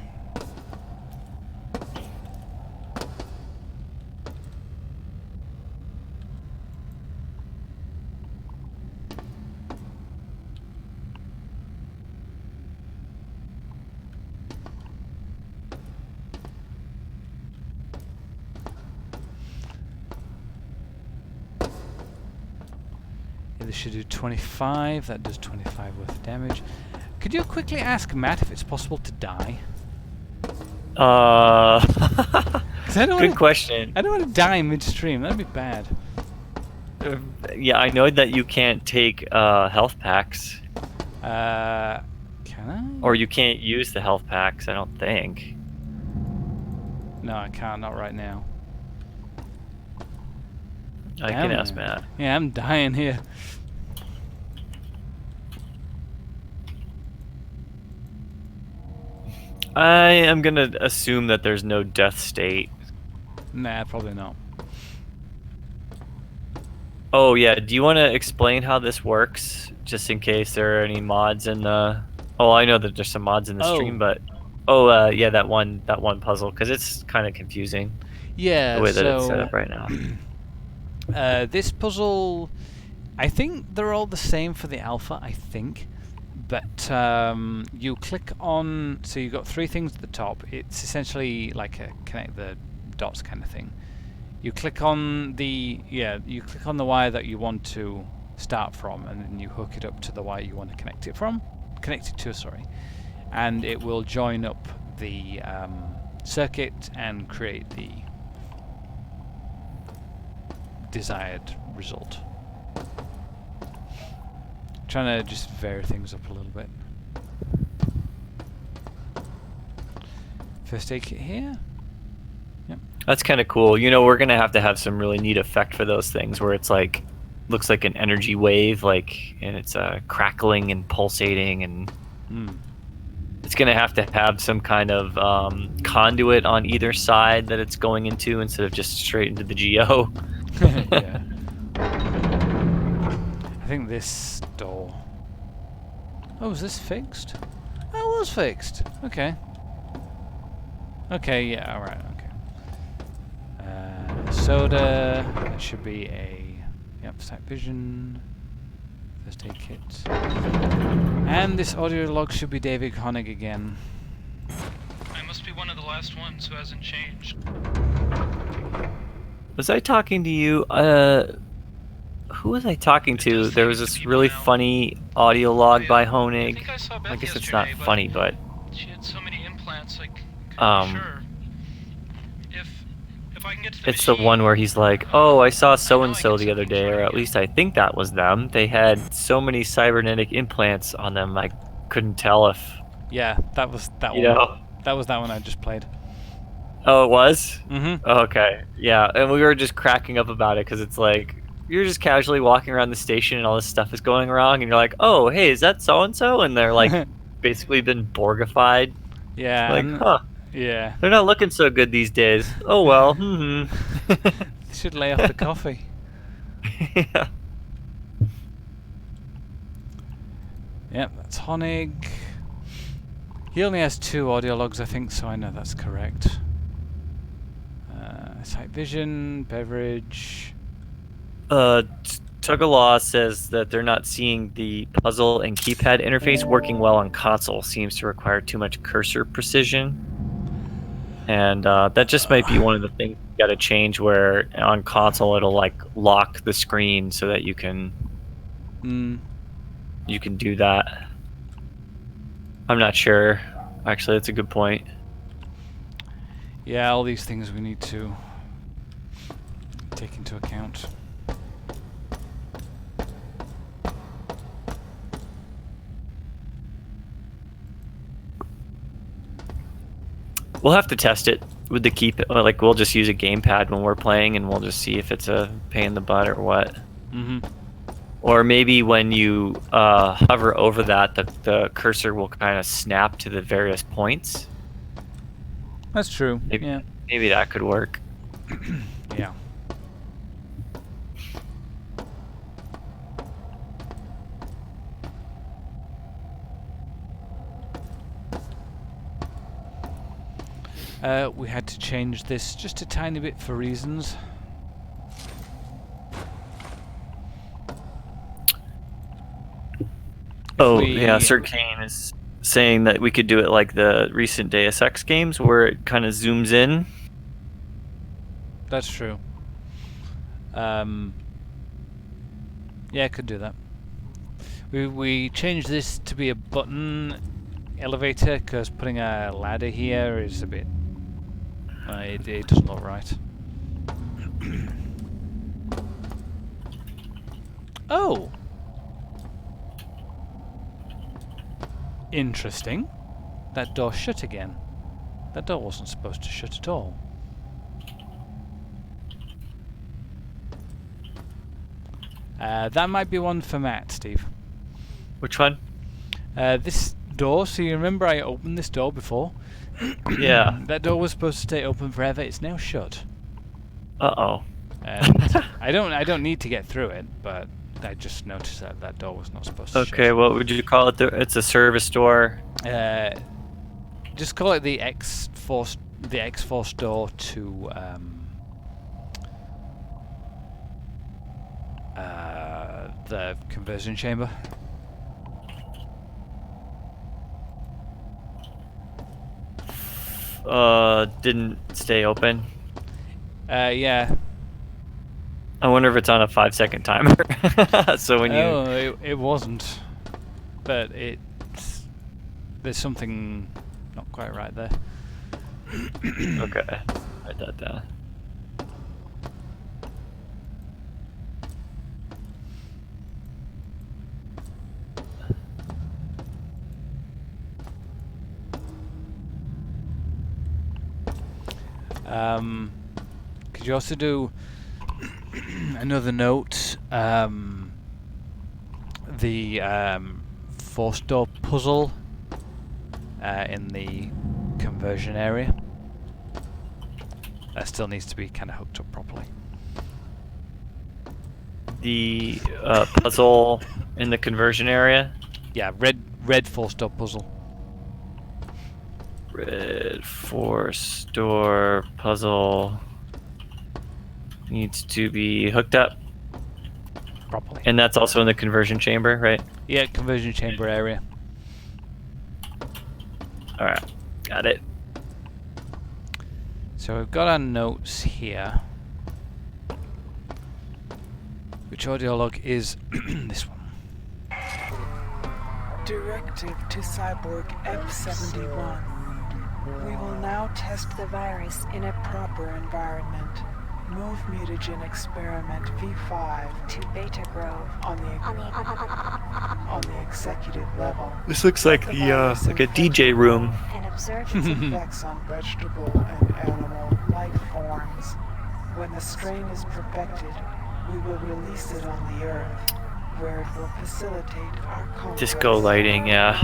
Yeah, this should do 25, that does 25 worth of damage. Could you quickly ask Matt if it's possible to die? Good question. I don't want to die midstream. That'd be bad. Yeah, I know that you can't take health packs. Can I? Or you can't use the health packs, I don't think. No, I can't. Not right now. I can ask Matt. Yeah, I'm dying here. I am gonna assume that there's no death state. Nah, probably not. Oh yeah, do you want to explain how this works, just in case there are any mods in the... Oh, I know that there's some mods in the stream, but... Oh, yeah, that one puzzle, because it's kind of confusing. Yeah, the way that it's set up right now. This puzzle... I think they're all the same for the alpha, I think. But you click on... So you've got three things at the top. It's essentially like a connect the dots kind of thing. You click on the... Yeah, you click on the wire that you want to start from, and then you hook it up to the wire you want to connect it from. Connect it to, sorry. And it will join up the circuit and create the desired result. Trying to just vary things up a little bit. First aid kit here. Yep. That's kind of cool. You know, we're gonna have some really neat effect for those things where it's like, looks like an energy wave, like, and it's crackling and pulsating, and it's gonna have some kind of conduit on either side that it's going into instead of just straight into the GO. Yeah. I think this door... Oh, is this fixed? Oh, it was fixed. Okay. Okay, yeah, alright, okay. Soda, that should be a... Yep, sight vision. First aid kit. And this audio log should be David Koenig again. I must be one of the last ones who hasn't changed. Was I talking to you? who was I talking to? There was this really funny audio log by I Honig. think I saw Beth I guess it's not yesterday, funny, but she had so many implants, I couldn't be Um, sure. If I can get to the it's the machine, one where he's like, "Oh, I saw so and I so can the other send day, things or right at again." least I think that was them. They had so many cybernetic implants on them, I couldn't tell if Yeah, that was that you one. know. That was that one I just played. Oh, it was. Mm-hmm. Okay, yeah, and we were just cracking up about it because it's like you're just casually walking around the station and all this stuff is going wrong, and you're like, "Oh, hey, is that so and so?" And they're like, basically been Borgified. Yeah. Like, and- huh? Yeah. They're not looking so good these days. Oh well. They should lay off the coffee. Yeah. Yep, that's Honig. He only has 2 audio logs, I think, so I know that's correct. Sight vision, beverage. Tugalaw says that they're not seeing the puzzle and keypad interface working well on console. Seems to require too much cursor precision. And that just might be one of the things you got to change, where on console it'll like lock the screen so that you can do that. I'm not sure. Actually, that's a good point. Yeah, all these things we need to take into account. We'll have to test it with the keypad. Like, we'll just use a gamepad when we're playing, and we'll just see if it's a pain in the butt or what. Mm-hmm. Or maybe when you hover over that, the cursor will kind of snap to the various points. That's true. Maybe, Yeah. maybe that could work. Yeah. We had to change this just a tiny bit for reasons. Oh, we- yeah, Sir Kane is saying that we could do it like the recent Deus Ex games, where it kind of zooms in. That's true. Yeah, could do that. We changed this to be a button elevator because putting a ladder here is a bit. It doesn't look right. Oh. Interesting. That door shut again. That door wasn't supposed to shut at all. That might be one for Matt, Steve. Which one? This door, so you remember I opened this door before? Yeah. That door was supposed to stay open forever. It's now shut. Uh-oh. I don't need to get through it, but I just noticed that that door was not supposed to Okay, shut. what would you call it? It's a service door. Just call it the X-Force door to the conversion chamber. Didn't stay open. Yeah. I wonder if it's on a 5-second timer. So when you... Oh, it wasn't. But there's something not quite right there. Okay, write that down. Could you also do another note? The force door puzzle in the conversion area. That still needs to be kind of hooked up properly. The puzzle in the conversion area. Yeah, red force door puzzle. Red force door puzzle needs to be hooked up. Properly. And that's also in the conversion chamber, right? Yeah, conversion chamber area. Alright, got it. So we've got our notes here. Which audio log is this one? Directive to Cyborg F-71. We will now test the virus in a proper environment. Move mutagen experiment V5 To Beta Grove. on the executive level. This looks like like a DJ room. And observe Its effects on vegetable and animal life forms. When the strain is perfected, we will release it on the Earth, where it will facilitate our conquest. Disco lighting, yeah.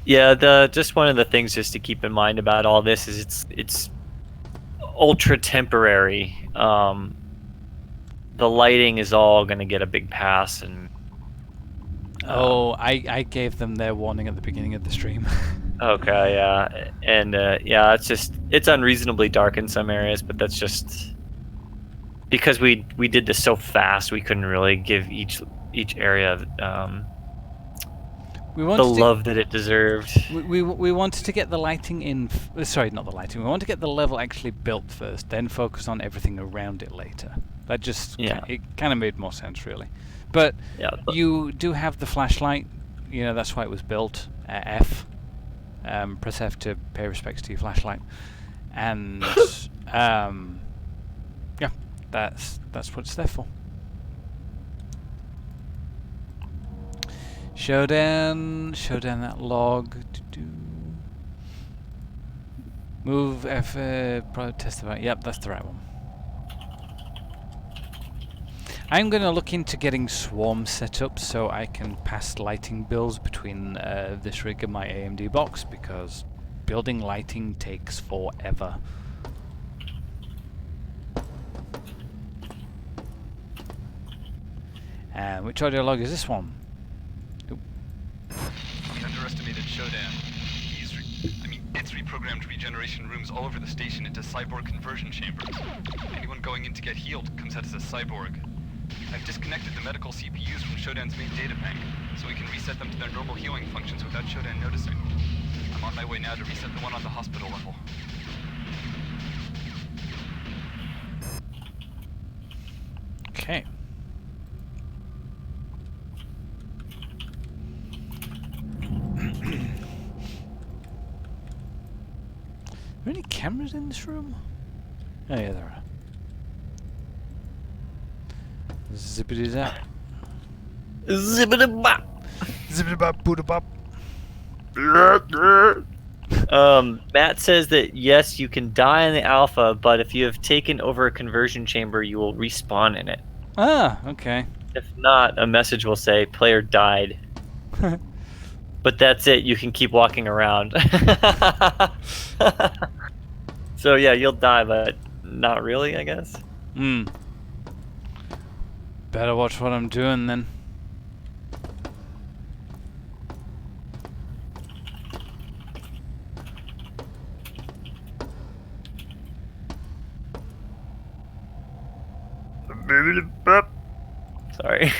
Yeah, just one of the things just to keep in mind about all this is it's ultra temporary. The lighting is all going to get a big pass, and I gave them their warning at the beginning of the stream. okay, yeah, and yeah, it's unreasonably dark in some areas, but that's just because we did this so fast. We couldn't really give each area We the wanted love that it deserved. we wanted to get the lighting in. Sorry, not the lighting. We wanted to get the level actually built first, then focus on everything around it later. That just it kind of made more sense, really. But you do have the flashlight. You know, that's why it was built. F. Press F to pay respects to your flashlight, and yeah, that's what it's there for. Showdown that log. Move F. Test the right. Yep, that's the right one. I'm going to look into getting swarms set up so I can pass lighting bills between this rig and my AMD box, because building lighting takes forever. And which audio log is this one? We underestimated Showdown. It's reprogrammed regeneration rooms all over the station into cyborg conversion chambers. Anyone going in to get healed comes out as a cyborg. I've disconnected the medical CPUs from Showdown's main data bank, so we can reset them to their normal healing functions without Showdown noticing. I'm on my way now to reset the one on the hospital level. Okay. Are there any cameras in this room? Oh yeah, there are. Zippity zap. Zippity bop. Zippity bop, booda bop. Matt says that yes, you can die in the alpha, but if you have taken over a conversion chamber, you will respawn in it. Ah, okay. If not, a message will say player died. But that's it. You can keep walking around. So yeah, you'll die, but not really, I guess. Better watch what I'm doing then. Sorry.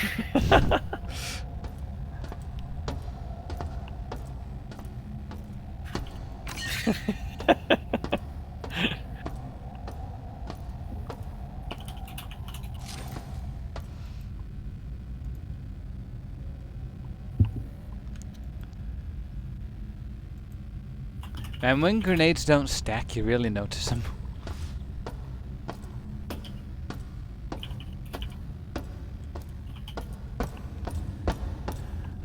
And when grenades don't stack, you really notice them.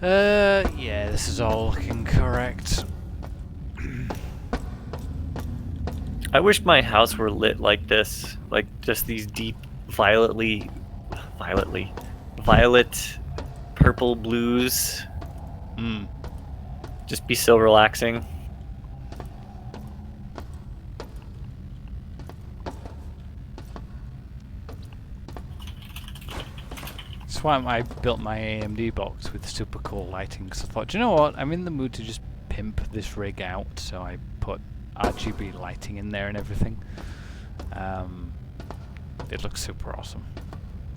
Yeah, this is all looking correct. I wish my house were lit like this, like just these deep violet purple blues. Just be so relaxing. That's why I built my AMD box with super cool lighting, because I thought, do you know what, I'm in the mood to just pimp this rig out, so I put RGB lighting in there and everything. It looks super awesome.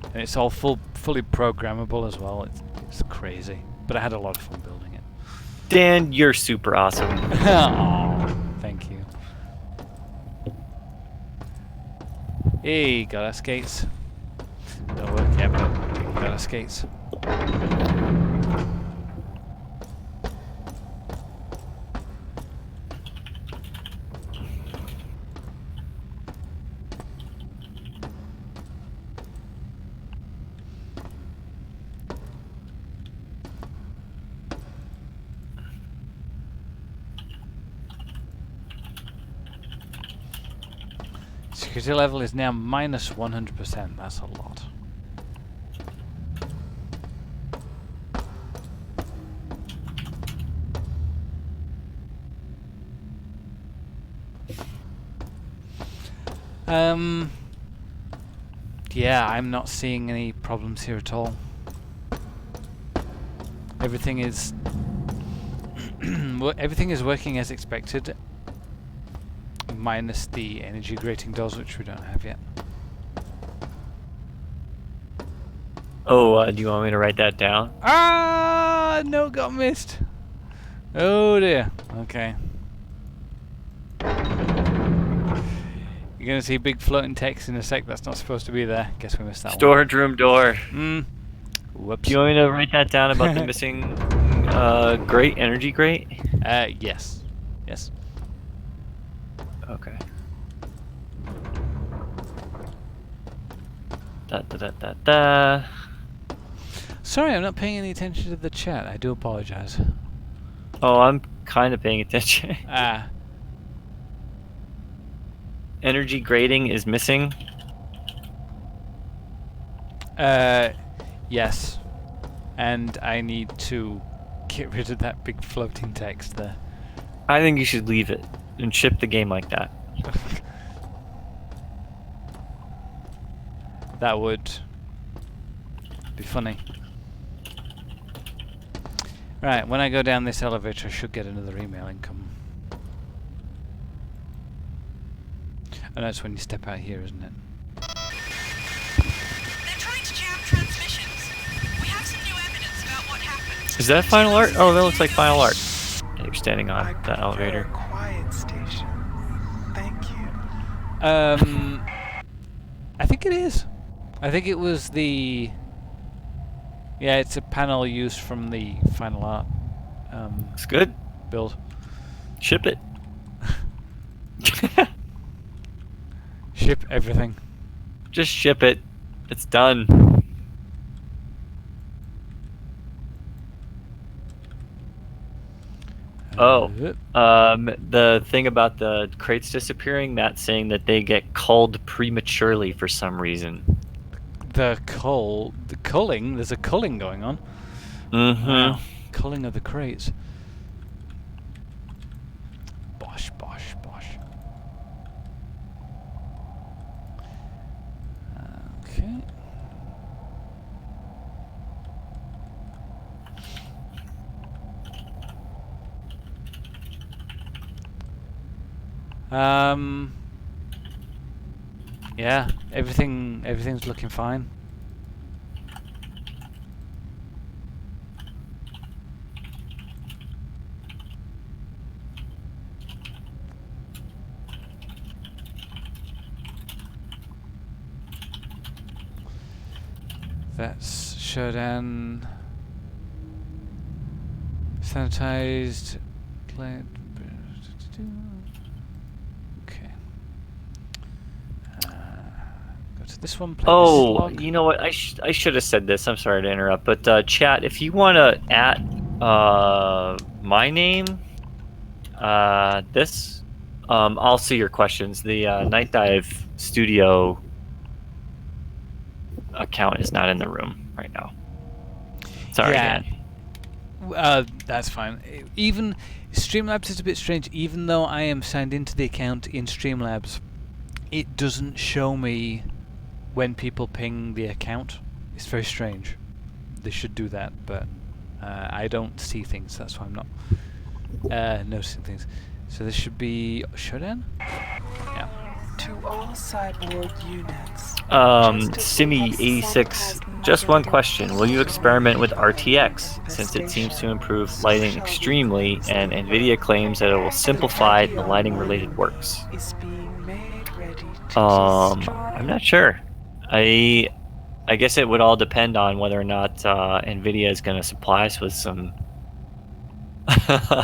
And it's all fully programmable as well. It's crazy. But I had a lot of fun building it. Dan, you're super awesome. Aw, thank you. Hey, got our skates. Don't work yet, but better skates. Security level is now minus 100%. That's a lot. Yeah, I'm not seeing any problems here at all. Everything is everything is working as expected, minus the energy grating doors, which we don't have yet. Oh, do you want me to write that down? Ah, no, got missed. Oh dear. Okay. You're gonna see big floating text in a sec. That's not supposed to be there. Guess we missed that one. Storage room door. Whoops. Do you want me to write that down about the missing grate, energy grate? Yes. Yes. Okay. Da da da da da. Sorry, I'm not paying any attention to the chat. I do apologize. Oh, I'm kind of paying attention. Energy grating is missing. Yes. And I need to get rid of that big floating text there. I think you should leave it and ship the game like that. That would be funny. Right, when I go down this elevator, I should get another email income. And that's when you step out here, isn't it? They're trying to jam transmissions. We have some new evidence about what happened. Is that final art? Oh, that looks like final art. You're standing on the elevator. Quiet station. Thank you. I think it is. I think it was the... Yeah, it's a panel used from the final art It's good. build. Ship it. Ship everything. Just ship it. It's done. Oh, the thing about the crates disappearing, Matt's saying that they get culled prematurely for some reason. The culling, there's a culling going on. Mm-hmm. Wow. Culling of the crates. Bosh, bosh, bosh. Okay. Yeah, everything's looking fine. That's showdown. Sanitized. Plant. Okay. Go to this one. Play this Oh, log. you know what? I should have said this. I'm sorry to interrupt, but chat, if you want to at my name, this, I'll see your questions. The Nightdive Studio account is not in the room right now. Sorry, Yeah. Dan. That's fine. Even Streamlabs is a bit strange. Even though I am signed into the account in Streamlabs, it doesn't show me when people ping the account. It's very strange. They should do that, but I don't see things. That's why I'm not noticing things. So this should be showdown. Yeah. To all cyborg units. Simi86, just one question. Will you experiment with RTX, since it seems to improve lighting extremely, and NVIDIA claims that it will simplify the lighting-related works? Is being made ready to I'm not sure. I guess it would all depend on whether or not NVIDIA is going to supply us with some.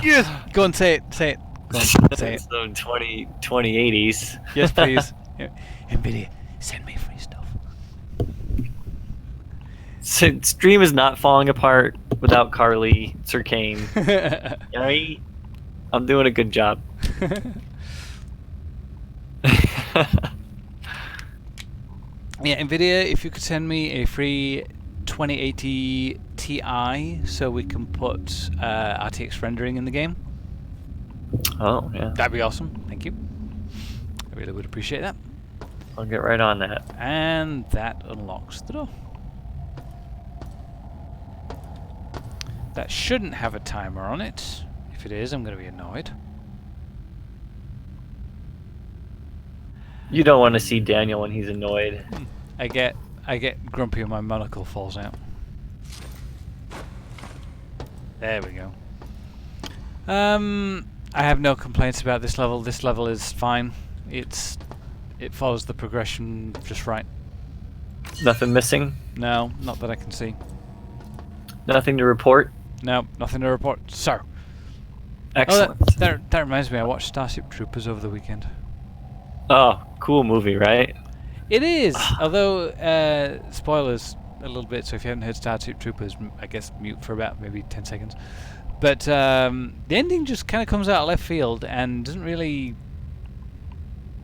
Yes. Go and say it. Say it. Go on, say it. Some 2080s. Yes, please. NVIDIA, send me free stuff. Stream is not falling apart without Carly Circane. Right? I'm doing a good job. Yeah, NVIDIA, if you could send me a free 2080 Ti so we can put RTX rendering in the game. Oh, yeah. That'd be awesome. Thank you. I really would appreciate that. I'll get right on that. And that unlocks the door. That shouldn't have a timer on it. If it is, I'm going to be annoyed. You don't want to see Daniel when he's annoyed. I get grumpy when my monocle falls out. There we go. I have no complaints about this level. This level is fine. It follows the progression just right. Nothing missing? No, not that I can see. Nothing to report? No, nothing to report, sir. Excellent. Oh, that reminds me, I watched Starship Troopers over the weekend. Oh, cool movie, right? It is, although, spoilers a little bit, so if you haven't heard Starship Troopers, I guess mute for about maybe 10 seconds. But the ending just kind of comes out of left field and doesn't really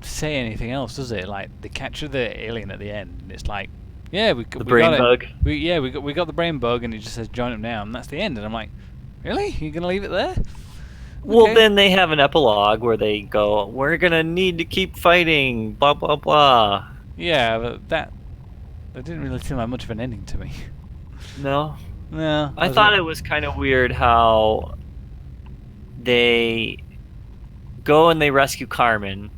say anything else, does it? Like, they capture the alien at the end, and it's like, yeah, we got bug. it. We got the brain bug, and it just says join him now, and that's the end. And I'm like, really? You're gonna leave it there? Well, Okay. then they have an epilogue where they go, we're gonna need to keep fighting, blah, blah, blah. Yeah, but that didn't really seem like much of an ending to me. No? No. I thought it was kind of weird how they go and they rescue Carmen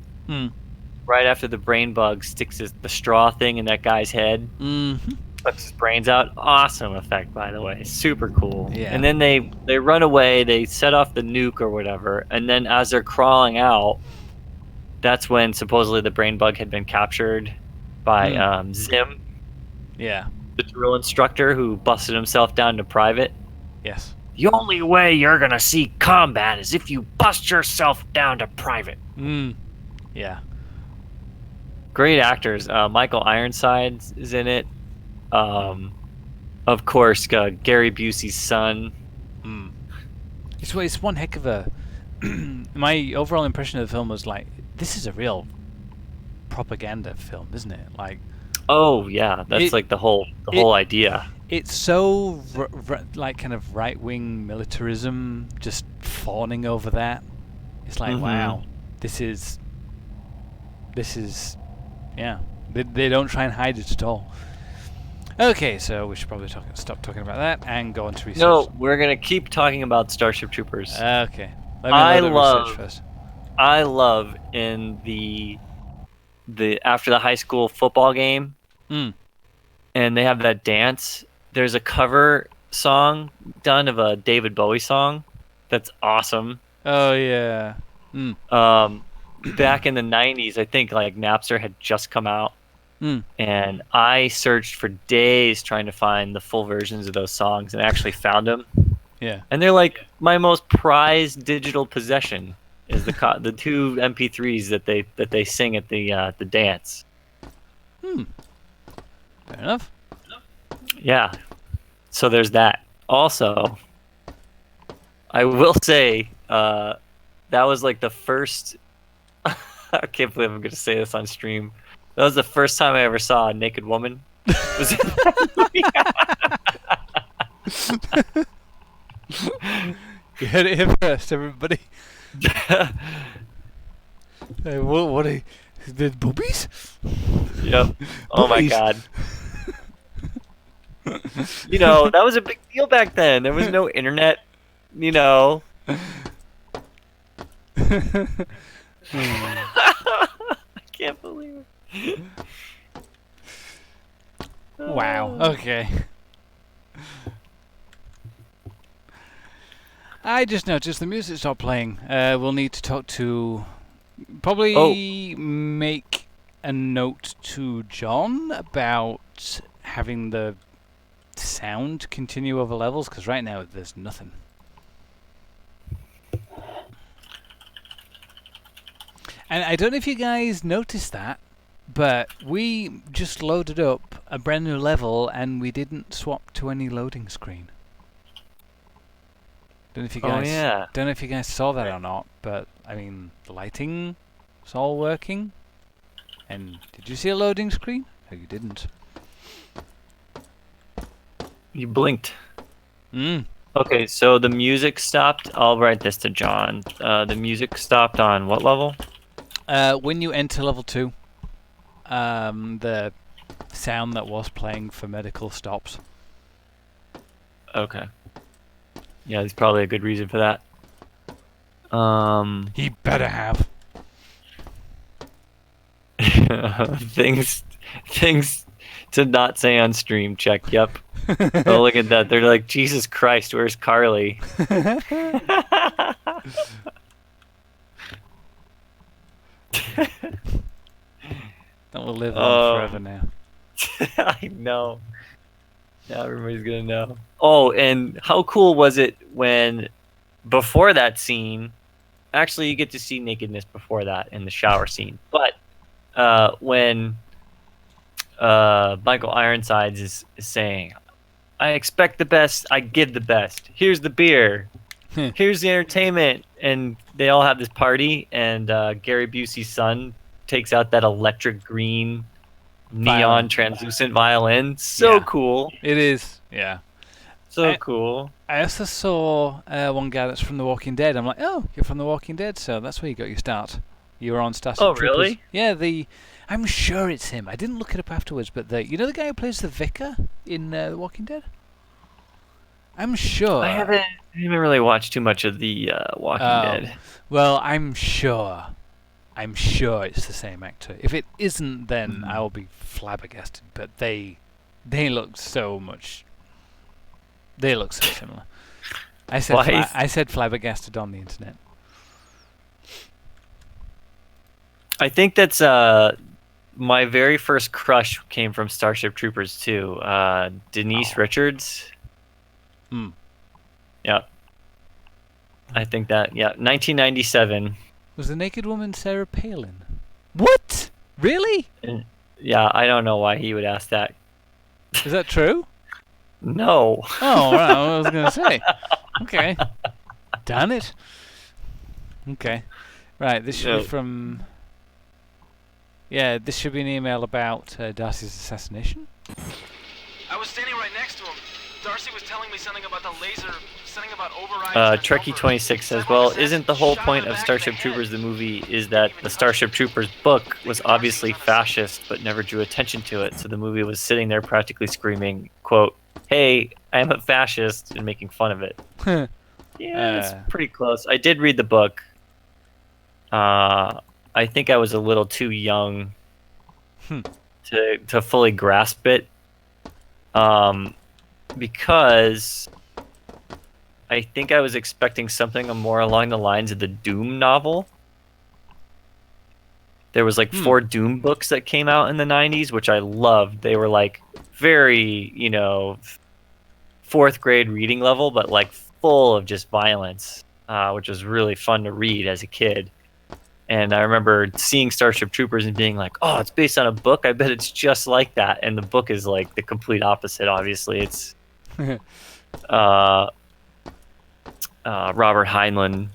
right after the brain bug sticks the straw thing in that guy's head. Mm-hmm. Sucks his brains out. Awesome effect, by the way. Super cool. Yeah. And then they run away, they set off the nuke or whatever, and then as they're crawling out, that's when supposedly the brain bug had been captured by Zim, Yeah. the drill instructor who busted himself down to private. Yes. The only way you're gonna see combat is if you bust yourself down to private. Yeah. Great actors. Michael Ironside is in it. Of course, Gary Busey's son. It's one heck of a. My overall impression of the film was like, this is a real propaganda film, isn't it? Like. Oh yeah, that's like the whole idea. It's so like kind of right-wing militarism, just fawning over that. It's like, wow, this is. Yeah, they don't try and hide it at all. Okay, so we should probably stop talking about that and go on to research. No, we're gonna keep talking about Starship Troopers. Okay, let me research first. I love in the after the high school football game, and they have that dance. There's a cover song done of a David Bowie song that's awesome. Oh yeah. Back in the 90s, I think like Napster had just come out. And I searched for days trying to find the full versions of those songs and actually found them. Yeah. And they're like my most prized digital possession is the two MP3s that they sing at the dance. Fair enough. Yeah. So there's that. Also, I will say that was like the first I can't believe I'm going to say this on stream. That was the first time I ever saw a naked woman. Was in that movie. You heard it here first, everybody. What are the boobies? Yep. Oh my god. You know, that was a big deal back then. There was no internet, you know. I can't believe it. Wow. Okay. I just noticed the music stopped playing. We'll need to talk to... Probably make a note to John about having the sound continue over levels, because right now there's nothing. And I don't know if you guys noticed that, but we just loaded up a brand new level and we didn't swap to any loading screen. Don't know if you guys don't know if you guys saw that or not, but I mean the lighting was all working. And did you see a loading screen? No, you didn't. You blinked. Mm. Okay, so the music stopped. I'll write this to John. The music stopped on what level? When you enter level 2, the sound that was playing for medical stops. Okay. Yeah, there's probably a good reason for that. He better have. things to not say on stream. Check. Yep. Oh, look at that. They're like, Jesus Christ, where's Carly? That will live on forever now. I know. Now everybody's gonna know. Oh, and how cool was it when, before that scene, actually you get to see nakedness before that in the shower scene, but when Michael Ironsides is saying, I expect the best, I give the best. Here's the beer. Here's the entertainment. And they all have this party, and Gary Busey's son takes out that electric green neon translucent violin. So cool. It is, yeah. So cool. I also saw one guy that's from The Walking Dead. I'm like, oh, you're from The Walking Dead, so that's where you got your start. You were on Starship Troopers. Really? Yeah, I'm sure it's him. I didn't look it up afterwards, but you know the guy who plays the vicar in The Walking Dead? I'm sure. I haven't really watched too much of The Walking Dead. Well, I'm sure it's the same actor. If it isn't, then I'll be flabbergasted. But they look so much. They look so similar. I said flabbergasted on the internet. I think that's my very first crush came from Starship Troopers too. Denise Richards. Hmm. Yeah. I think that, 1997. Was the naked woman Sarah Palin? What? Really? Yeah, I don't know why he would ask that. Is that true? No. Oh, right, I was going to say. Okay. Darn it. Okay. Right, this should be from... Yeah, this should be an email about Darcy's assassination. I was standing right next to him. Darcy was telling me something about the laser, something about overriding. Trekkie26 says, well, isn't the whole point of Starship Troopers, the movie, is that the Starship Troopers book was obviously fascist but never drew attention to it, so the movie was sitting there practically screaming, quote, hey, I'm a fascist, and making fun of it. Yeah, it's pretty close. I did read the book. I think I was a little too young to fully grasp it. Because I think I was expecting something more along the lines of the Doom novel. There was like 4 Doom books that came out in the 90s, which I loved. They were like very, 4th grade reading level, but like full of just violence, which was really fun to read as a kid. And I remember seeing Starship Troopers and being like, oh, it's based on a book. I bet it's just like that. And the book is like the complete opposite, obviously. It's Robert Heinlein,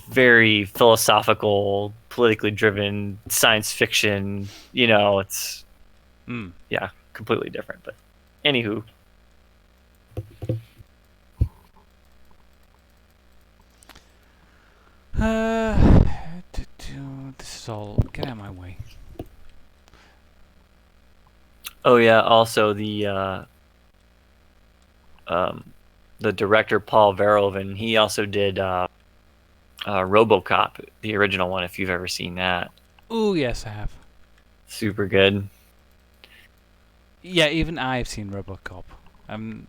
very philosophical, politically driven science fiction. It's completely different. But anywho, this is all. Get out of my way. oh yeah. Also, the director Paul Verhoeven, he also did RoboCop, the original one. If you've ever seen that. Oh yes, I have. Super good. Yeah, even I've seen RoboCop. I'm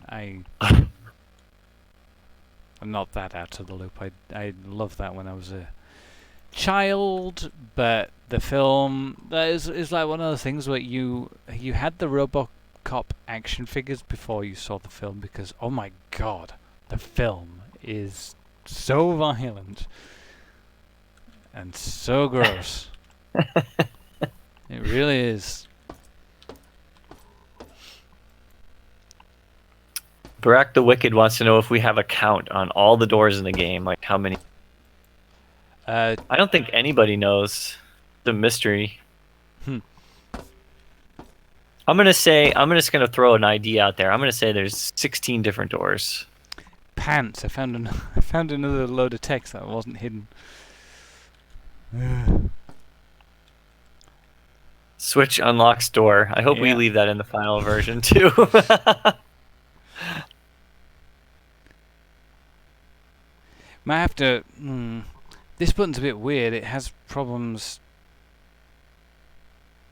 not that out of the loop. I loved that when I was a child, but the film is like one of those things where you had the RoboCop action figures before you saw the film, because oh my god, the film is so violent and so gross. It really is. Barack the Wicked wants to know if we have a count on all the doors in the game, like how many. I don't think anybody knows. It's a mystery. I'm just gonna throw an idea out there. I'm gonna say there's 16 different doors. Pants. I found another load of text that wasn't hidden. Switch unlocks door. I hope we Yeah. leave that in the final version too. Might have to. This button's a bit weird. It has problems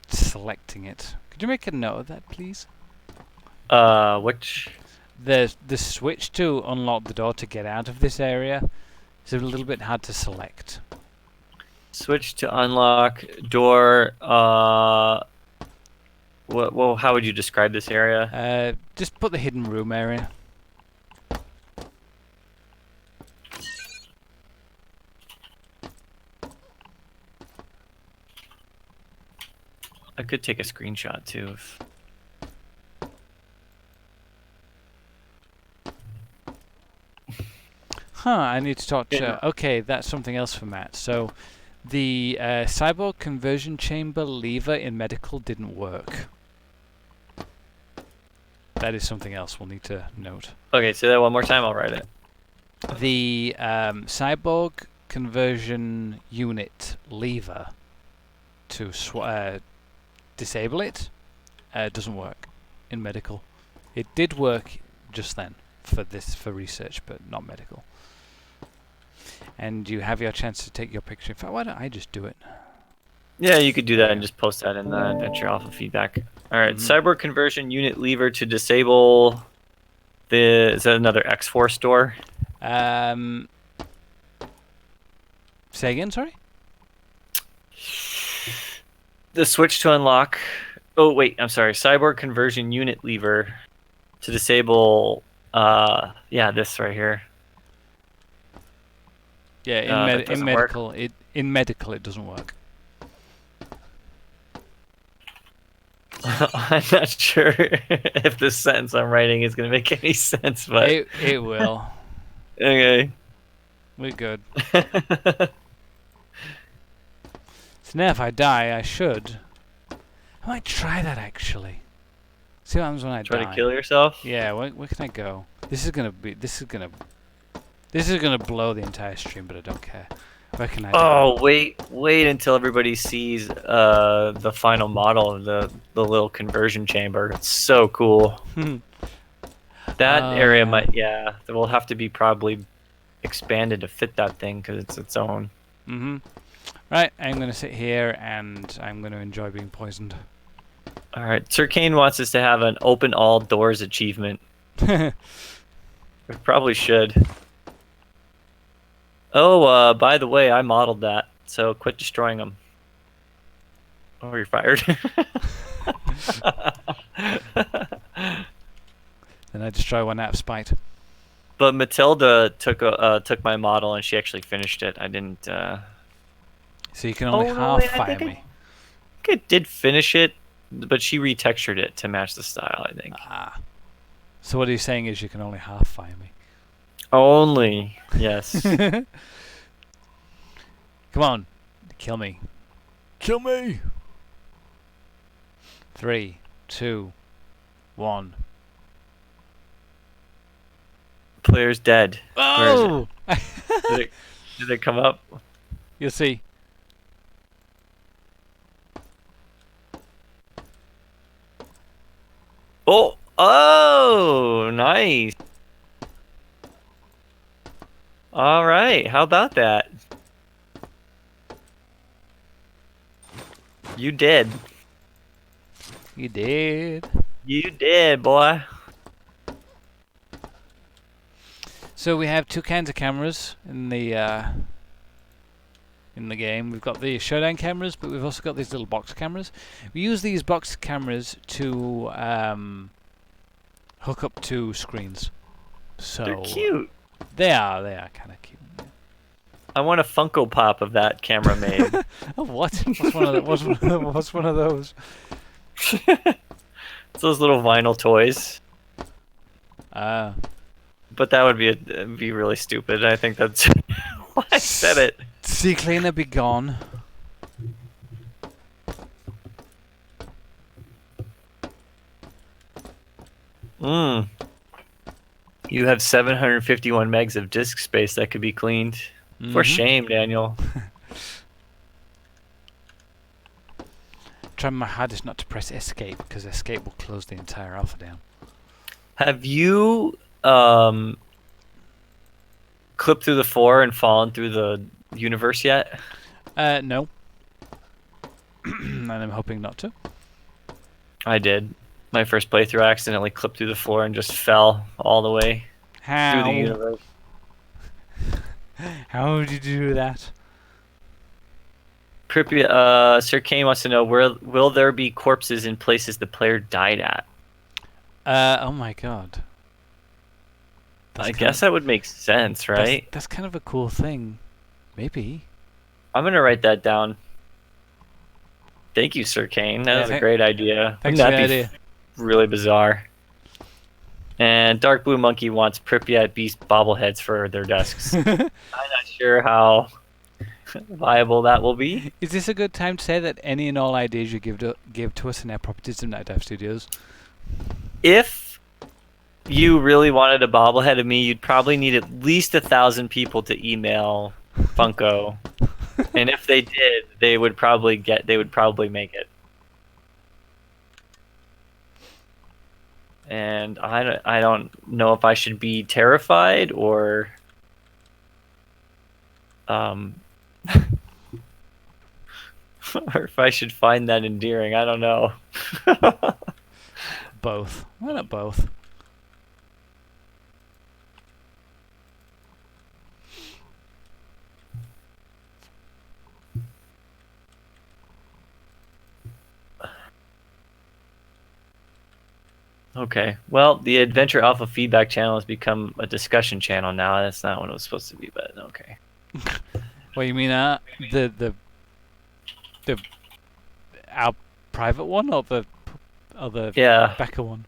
selecting it. Could you make a note of that, please? Which? The switch to unlock the door to get out of this area is a little bit hard to select. Switch to unlock door. Well, how would you describe this area? Just put the hidden room area. I could take a screenshot too. I need to talk to... Okay, that's something else for Matt. So, the cyborg conversion chamber lever in medical didn't work. That is something else we'll need to note. Okay, say that one more time, I'll write it. The cyborg conversion unit lever to disable it doesn't work in medical. It did work just then for research, but not medical. And you have your chance to take your picture. In fact, why don't I just do it? Yeah, you could do that and just post that in the Adventure Alpha feedback. All right, cyborg conversion unit lever to disable the... Is that another X-Force door? Say again, sorry? The switch to unlock... Oh, wait, I'm sorry. Cyborg conversion unit lever to disable... yeah, this right here. Yeah, in medical, work. in medical it doesn't work. I'm not sure if this sentence I'm writing is going to make any sense, but... It will. Okay. We're good. So now if I die, I should. I might try that actually. See what happens when I die. Try to kill yourself? Yeah, where can I go? This is gonna blow the entire stream, but I don't care. Where can I Oh, wait until everybody sees the final model of the little conversion chamber. It's so cool. That area might, yeah, it will have to be probably expanded to fit that thing because it's its own. Right, I'm going to sit here and I'm going to enjoy being poisoned. All right, Sir Kane wants us to have an open all doors achievement. We probably should. Oh, by the way, I modeled that, so quit destroying them. Oh, you're fired. Then I destroy one out of spite. But Matilda took my model and she actually finished it. I didn't. So you can only half fire me. I think I did finish it, but she retextured it to match the style, I think. So what he's saying is you can only half fire me. Only, yes. Come on, kill me. Kill me! 3, 2, 1. Player's dead. Oh! Where is it? Did it come up? You'll see. Oh, nice. All right, how about that? You did. You did. You did, boy. So we have two kinds of cameras in the in the game. We've got the showdown cameras, but we've also got these little box cameras. We use these box cameras to hook up to screens. So They're cute. They are kind of cute. I want a Funko Pop of that camera made. Oh, what? What's one of those? It's those little vinyl toys. But that would be really stupid. I think that's why I said it. Sea cleaner be gone. You have 751 megs of disk space that could be cleaned. For shame, Daniel. Trying my hardest not to press escape, because escape will close the entire alpha down. Have you clipped through the floor and fallen through the universe yet? No. And I'm hoping not to. I did. My first playthrough, I accidentally clipped through the floor and just fell all the way through the universe. How did you do that? Pripyat, Sir Kane wants to know, will there be corpses in places the player died at? Oh my god. I guess that would make sense, right? That's kind of a cool thing. Maybe. I'm going to write that down. Thank you, Sir Kane. That was a great idea. Thanks for the idea. Really bizarre. And Dark Blue Monkey wants Pripyat Beast bobbleheads for their desks. I'm not sure how viable that will be. Is this a good time to say that any and all ideas you give to us in our properties of Nightdive Studios? If you really wanted a bobblehead of me, you'd probably need at least 1,000 people to email Funko. And if they did, they would probably make it. And I don't know if I should be terrified or or if I should find that endearing. I don't know. Both. Why not both? Okay. Well, the Adventure Alpha feedback channel has become a discussion channel now. That's not what it was supposed to be, but okay. What you mean, the our private one or the Becca one?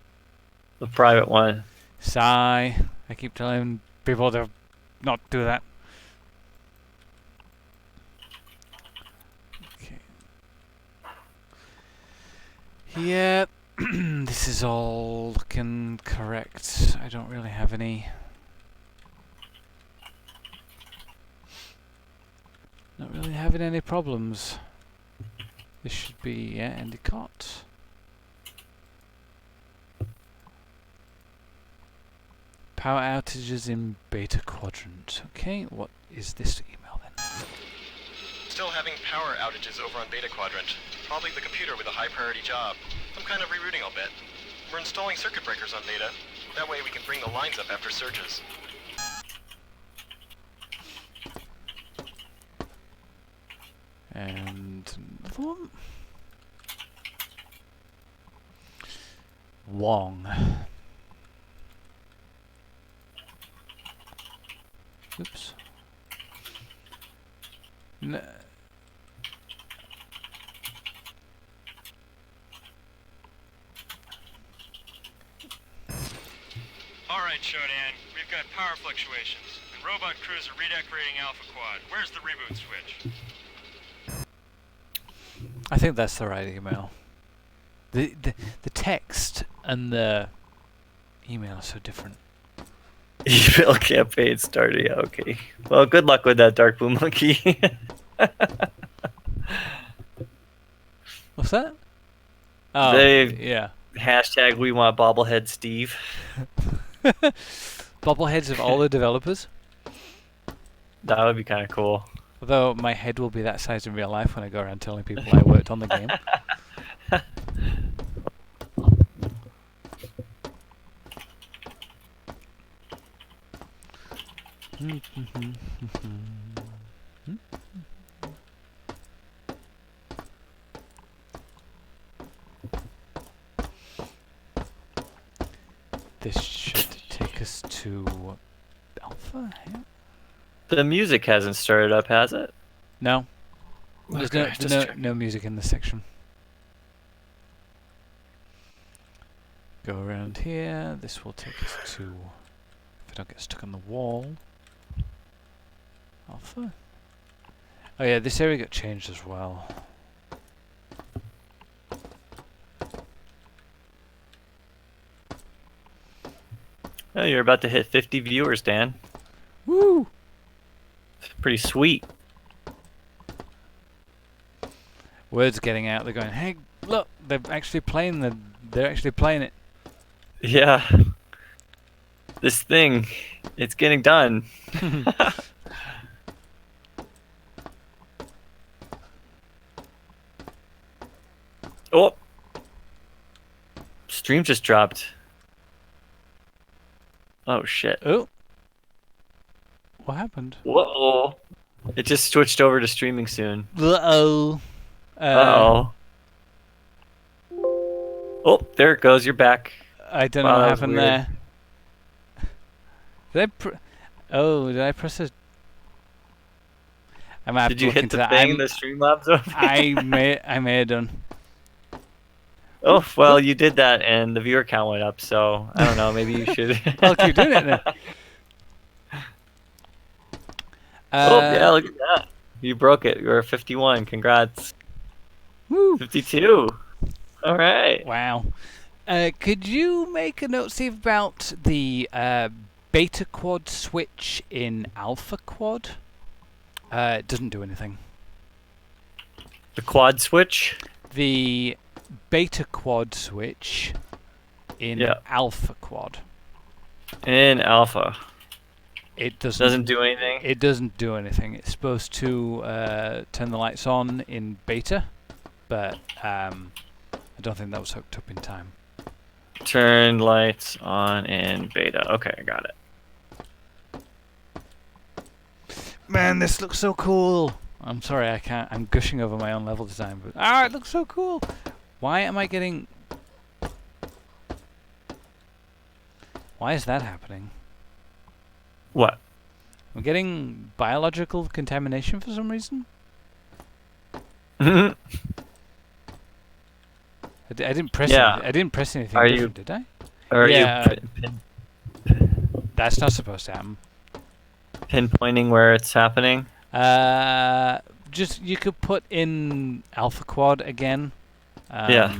The private one. Sigh. I keep telling people to not do that. Okay. Yeah. This is all looking correct. I don't really have any. Not really having any problems. This should be Endicott. Power outages in Beta Quadrant. Okay, what is this email then? Still having power outages over on Beta Quadrant. Probably the computer with a high priority job. Some kind of rerouting, I'll bet. We're installing circuit breakers on Beta. That way we can bring the lines up after surges. And another one. Wong. Oops. No. Alright, Shodan, we've got power fluctuations, and robot crews are redecorating Alpha Quad. Where's the reboot switch? I think that's the right email. The text and the email are so different. Email campaign started. Yeah, okay. Well, good luck with that, Dark Blue Monkey. What's that? Oh, yeah. Hashtag we want bobblehead Steve. Bobbleheads of all the developers. That would be kind of cool. Although my head will be that size in real life when I go around telling people I worked on the game. this should take us to Alpha. Yeah. The music hasn't started up, has it? No. There's Okay, just check. no music in this section. Go around here. This will take us to, if I don't get stuck on the wall, Alpha. Oh yeah, this area got changed as well. Oh, you're about to hit 50 viewers, Dan. Woo! Pretty sweet. Word's getting out. They're going, hey, look, they're actually playing it. Yeah. This thing, it's getting done. Oh! Stream just dropped. Oh, shit. Oh. What happened? Whoa. It just switched over to streaming soon. Uh-oh. Uh-oh. Oh, there it goes. You're back. I don't know Wow, what that was happened weird. there. Did I press it? I might have Did to you look hit into the that. thing in the Streamlabs open? I may have done. Oh, well, you did that, and the viewer count went up, so I don't know. Maybe you should. I'll keep doing it then. Oh, yeah, look at that. You broke it. You're 51. Congrats. Woo. 52. All right. Wow. Could you make a note, Steve, about the beta quad switch in alpha quad? It doesn't do anything. The quad switch? The beta quad switch in alpha quad. In alpha. It doesn't do anything? It doesn't do anything. It's supposed to turn the lights on in beta, but I don't think that was hooked up in time. Turn lights on in beta. Okay, I got it. Man, this looks so cool. I'm sorry, I can't. I'm gushing over my own level design, but it looks so cool. Why am I getting? Why is that happening? What? I'm getting biological contamination for some reason. Mm-hmm. I didn't press. Yeah. I didn't press anything Are different, you- did I? Are Yeah, you That's not supposed to happen. pinpointing where it's happening? Just you could put in alpha quad again. Yeah.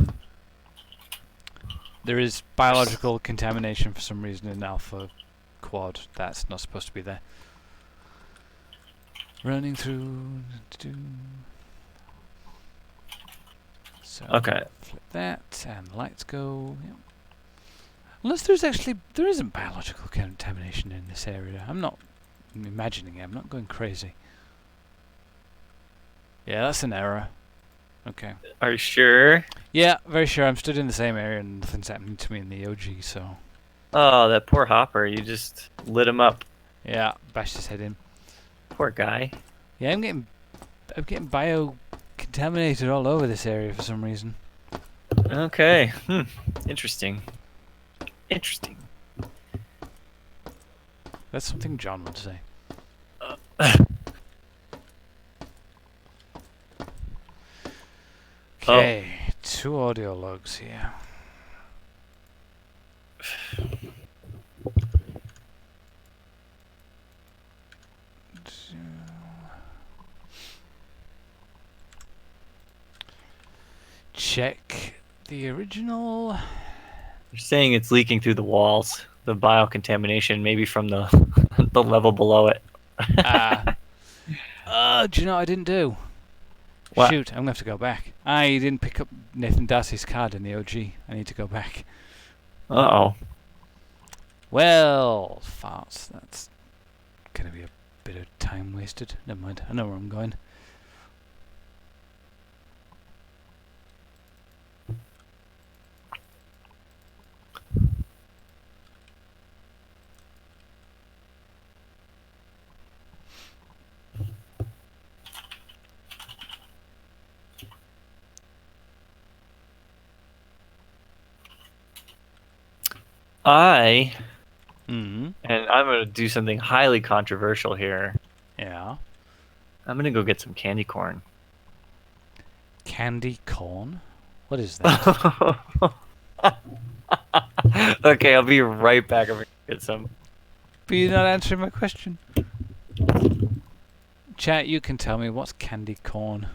There is biological contamination for some reason in alpha quad. That's not supposed to be there. Running through. So Okay. flip that and lights go. Yep. Unless there isn't biological contamination in this area. I'm not imagining it. I'm not going crazy. Yeah, that's an error. Okay. Are you sure? Yeah, very sure. I'm stood in the same area and nothing's happening to me in the OG, so... Oh, that poor Hopper. You just lit him up. Yeah, bashed his head in. Poor guy. Yeah, I'm getting bio-contaminated all over this area for some reason. Okay. Interesting. Interesting. That's something John would say. Okay, 2 audio logs here. Check the original. You're saying it's leaking through the walls. The biocontamination, maybe from the the level below it. Do you know what I didn't do? What? Shoot, I'm going to have to go back. I didn't pick up Nathan Darcy's card in the OG. I need to go back. Uh-oh. Well, farts. That's going to be a bit of time wasted. Never mind. I know where I'm going. And Mm-hmm. I'm going to do something highly controversial here. Yeah. I'm going to go get some candy corn. Candy corn? What is that? Okay, I'll be right back. I'm going to get some. But you're not answering my question. Chat, you can tell me what's candy corn.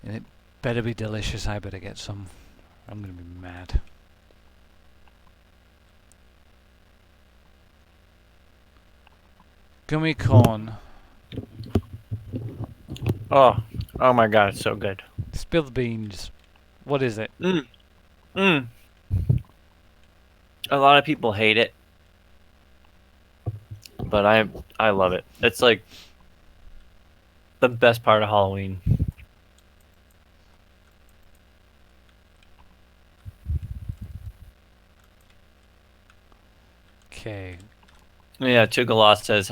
And it better be delicious. I better get some. I'm going to be mad. Gummy corn. Oh my god, it's so good. Spill the beans. What is it? A lot of people hate it, but I love it. It's like the best part of Halloween. Okay. Yeah, Chugalost says,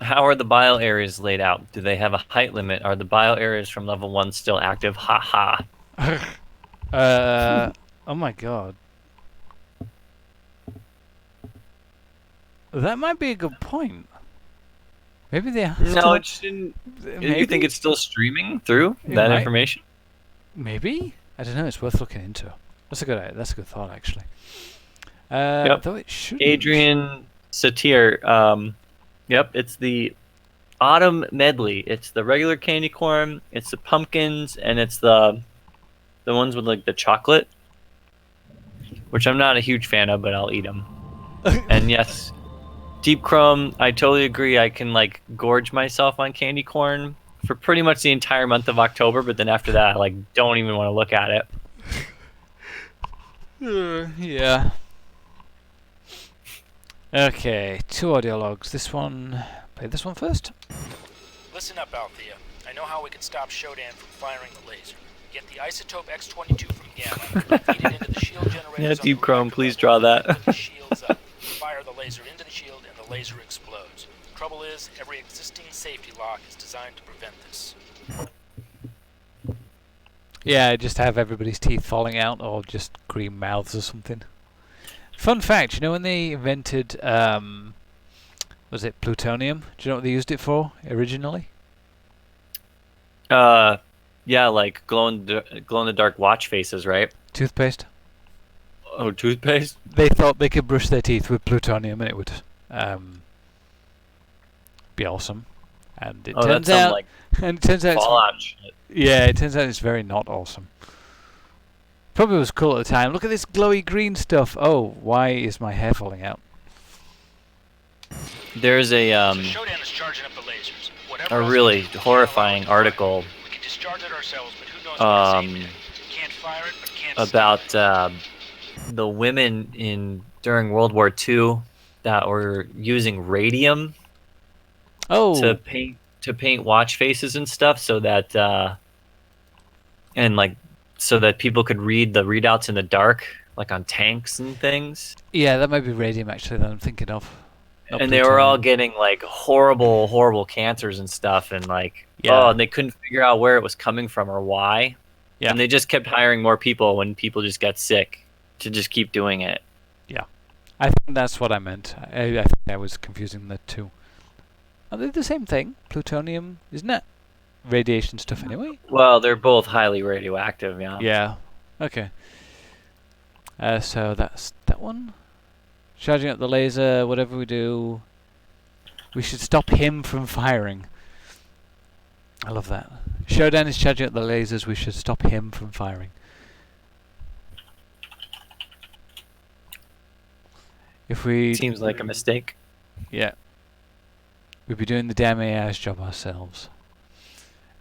how are the bio areas laid out? Do they have a height limit? Are the bio areas from level 1 still active? Ha ha. Oh my god. That might be a good point. Maybe they are No, still... it shouldn't. Maybe? You think it's still streaming through It that might. information? Maybe? I don't know, it's worth looking into. That's a good thought, actually. Yep. Though it shouldn't. Adrian Satir. Yep, it's the autumn medley. It's the regular candy corn, it's the pumpkins, and it's the ones with like the chocolate, which I'm not a huge fan of, but I'll eat them. And yes, Deep Chrome, I totally agree. I can like gorge myself on candy corn for pretty much the entire month of October, but then after that, I like don't even want to look at it. Yeah. Okay, 2 audio logs. This one... Play this one first. Listen up, Althea. I know how we can stop Shodan from firing the laser. Get the isotope X-22 from Gamma, feed it into the shield generators. Yeah, on Deep the Chrome, reactor please level, draw that. put the shields up. Fire the laser into the shield and the laser explodes. Trouble is, every existing safety lock is designed to prevent this. Yeah, just have everybody's teeth falling out or just green mouths or something. Fun fact, you know when they invented, was it plutonium? Do you know what they used it for originally? Yeah, like glow in the dark watch faces, right? Toothpaste. Oh, toothpaste? They thought they could brush their teeth with plutonium and it would be awesome. And it turns out, like and it turns out, Fallout shit. yeah, it turns out it's very not awesome. Probably was cool at the time. Look at this glowy green stuff. Oh, why is my hair falling out? There's a So Shodan is charging up the lasers. Whatever else really we do, we can't horrifying allow it to fire. article We can discharge it ourselves, but who knows what it's aimed at. Can't fire it, but can't about the women during World War II that were using radium Oh, to paint watch faces and stuff, so that so that people could read the readouts in the dark, like on tanks and things. yeah, that might be radium actually that I'm thinking of. Not And they were all plutonium. getting like horrible cancers and stuff, and like and they couldn't figure out where it was coming from or why. Yeah. And they just kept hiring more people when people just got sick to just keep doing it. Yeah, I think that's what I meant. I think I was confusing the two. Are they the same thing? Plutonium, isn't it? Radiation stuff anyway? Well, they're both highly radioactive, yeah. Yeah. Okay. So that's that one. Charging up the laser, whatever we do, we should stop him from firing. I love that. Shodan is charging up the lasers, we should stop him from firing. If we... Seems like a mistake. Yeah. We'd be doing the damn AI's job ourselves.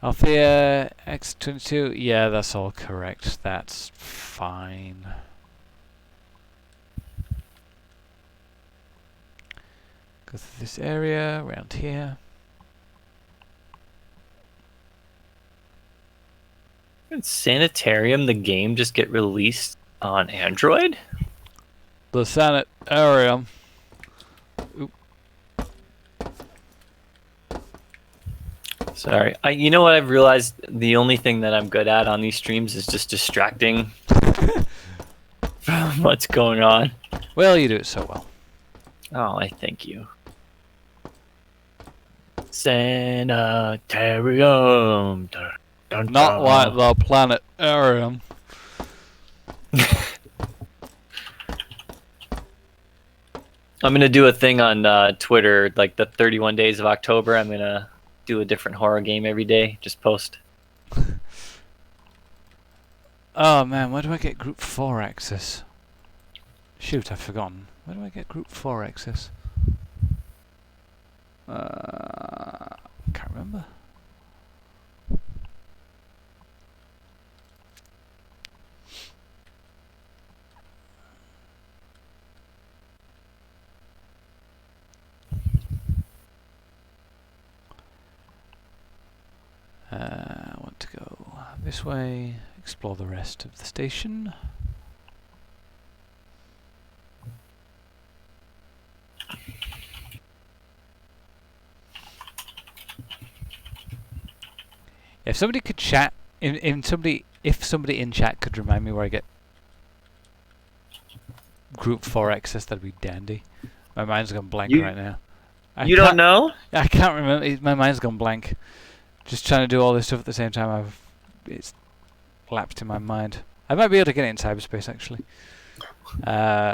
Althea X22, yeah, that's all correct. That's fine. Go through this area, around here. Did Sanitarium, the game, just get released on Android? The sanitarium. Sorry. You know what I've realized? The only thing that I'm good at on these streams is just distracting from what's going on. Well, you do it so well. Oh, I thank you. Sanitarium. Dun, dun, Not dun. like the planetarium. I'm gonna do a thing on Twitter, like the 31 days of October. I'm gonna do a different horror game every day. Just post. Oh man, where do I get Group 4 access? Shoot, I've forgotten. Where do I get Group 4 access? Can't remember. I want to go this way, explore the rest of the station. If somebody could chat, if somebody in chat could remind me where I get Group 4 access, that'd be dandy. My mind's gone blank right now. You don't know? I can't remember. My mind's gone blank. Just trying to do all this stuff at the same time. It's lapsed in my mind. I might be able to get it in cyberspace actually.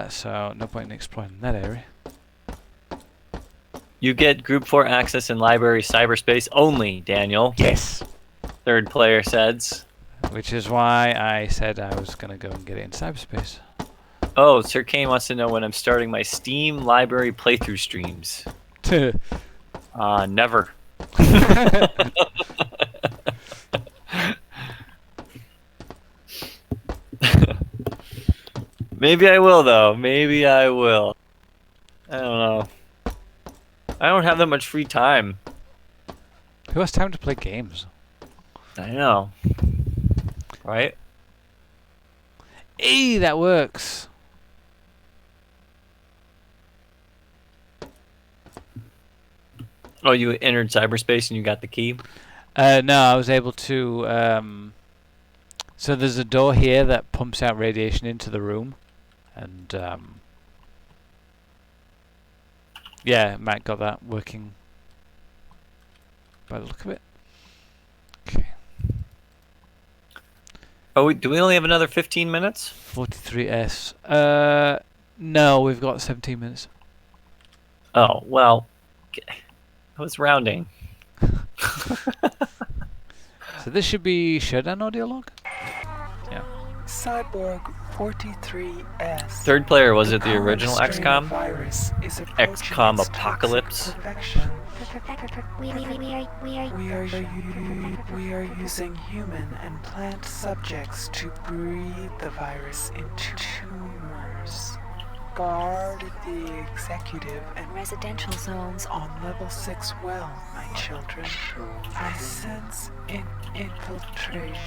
So no point in exploring that area. You get Group 4 access in library cyberspace only, Daniel. Yes. Third player says. Which is why I said I was going to go and get it in cyberspace. Oh, Sir Kane wants to know when I'm starting my Steam library playthrough streams. Never. Maybe I will, though. Maybe I will. I don't know. I don't have that much free time. Who has time to play games? I know. Right? Hey, that works. Oh, you entered cyberspace and you got the key? No, I was able to... so there's a door here that pumps out radiation into the room. And, yeah, Matt got that working by the look of it. Okay. Oh, do we only have another 15 minutes? 43S. No, we've got 17 minutes. Oh, well, I was rounding. So this should be Showdown audio log? Yeah. Cyborg 43S. Third player, was it the original current strain of XCOM? virus is approaching XCOM its Apocalypse? toxic perfection. We We are using human and plant subjects to breed the virus into tumors. Guard the executive and residential zones on level 6 well, my children. I sense infiltration.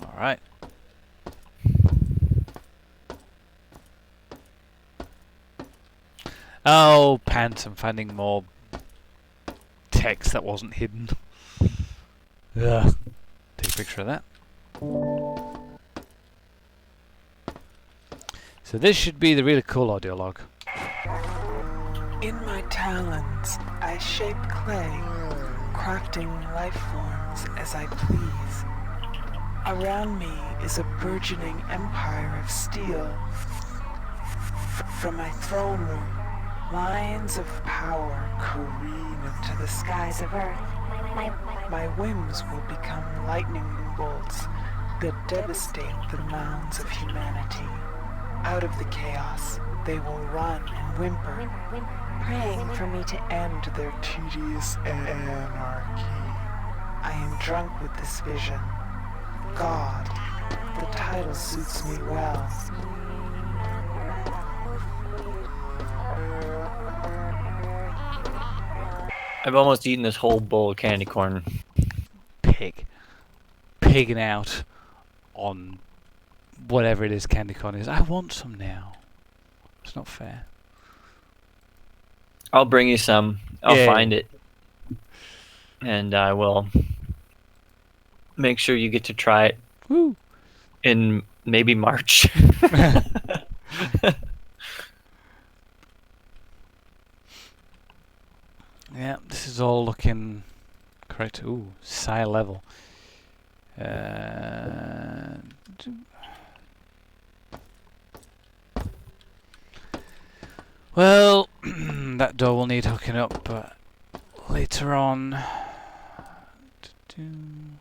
Alright. Oh, pants, I'm finding more text that wasn't hidden. Ugh. Take a picture of that. So this should be the really cool audio log. In my talons, I shape clay, crafting life forms as I please. Around me is a burgeoning empire of steel. From my throne room, lines of power careen into the skies of Earth. My whims will become lightning bolts that devastate the mounds of humanity. Out of the chaos, they will run and whimper, praying for me to end their tedious anarchy. I am drunk with this vision. God, the title suits me well. I've almost eaten this whole bowl of candy corn. Pigging out on whatever it is candy corn is. I want some now. It's not fair. I'll bring you some. I'll Yeah. find it, and I will make sure you get to try it Woo. in maybe March. Yeah, this is all looking correct. Ooh, psi level. Well, that door will need hooking up, but later on. Need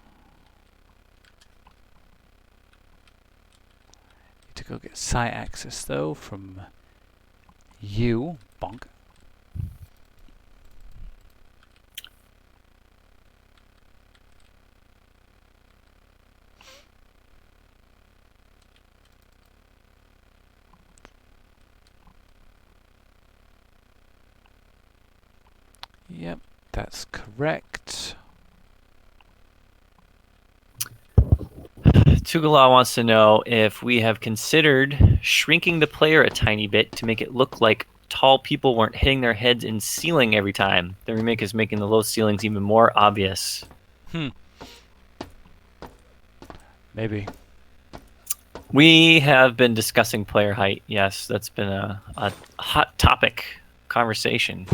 to go get site access though from you, bonk. Yep, that's correct. Tugala wants to know if we have considered shrinking the player a tiny bit to make it look like tall people weren't hitting their heads in ceiling every time. The remake is making the low ceilings even more obvious. Maybe. We have been discussing player height. Yes, that's been a hot topic conversation.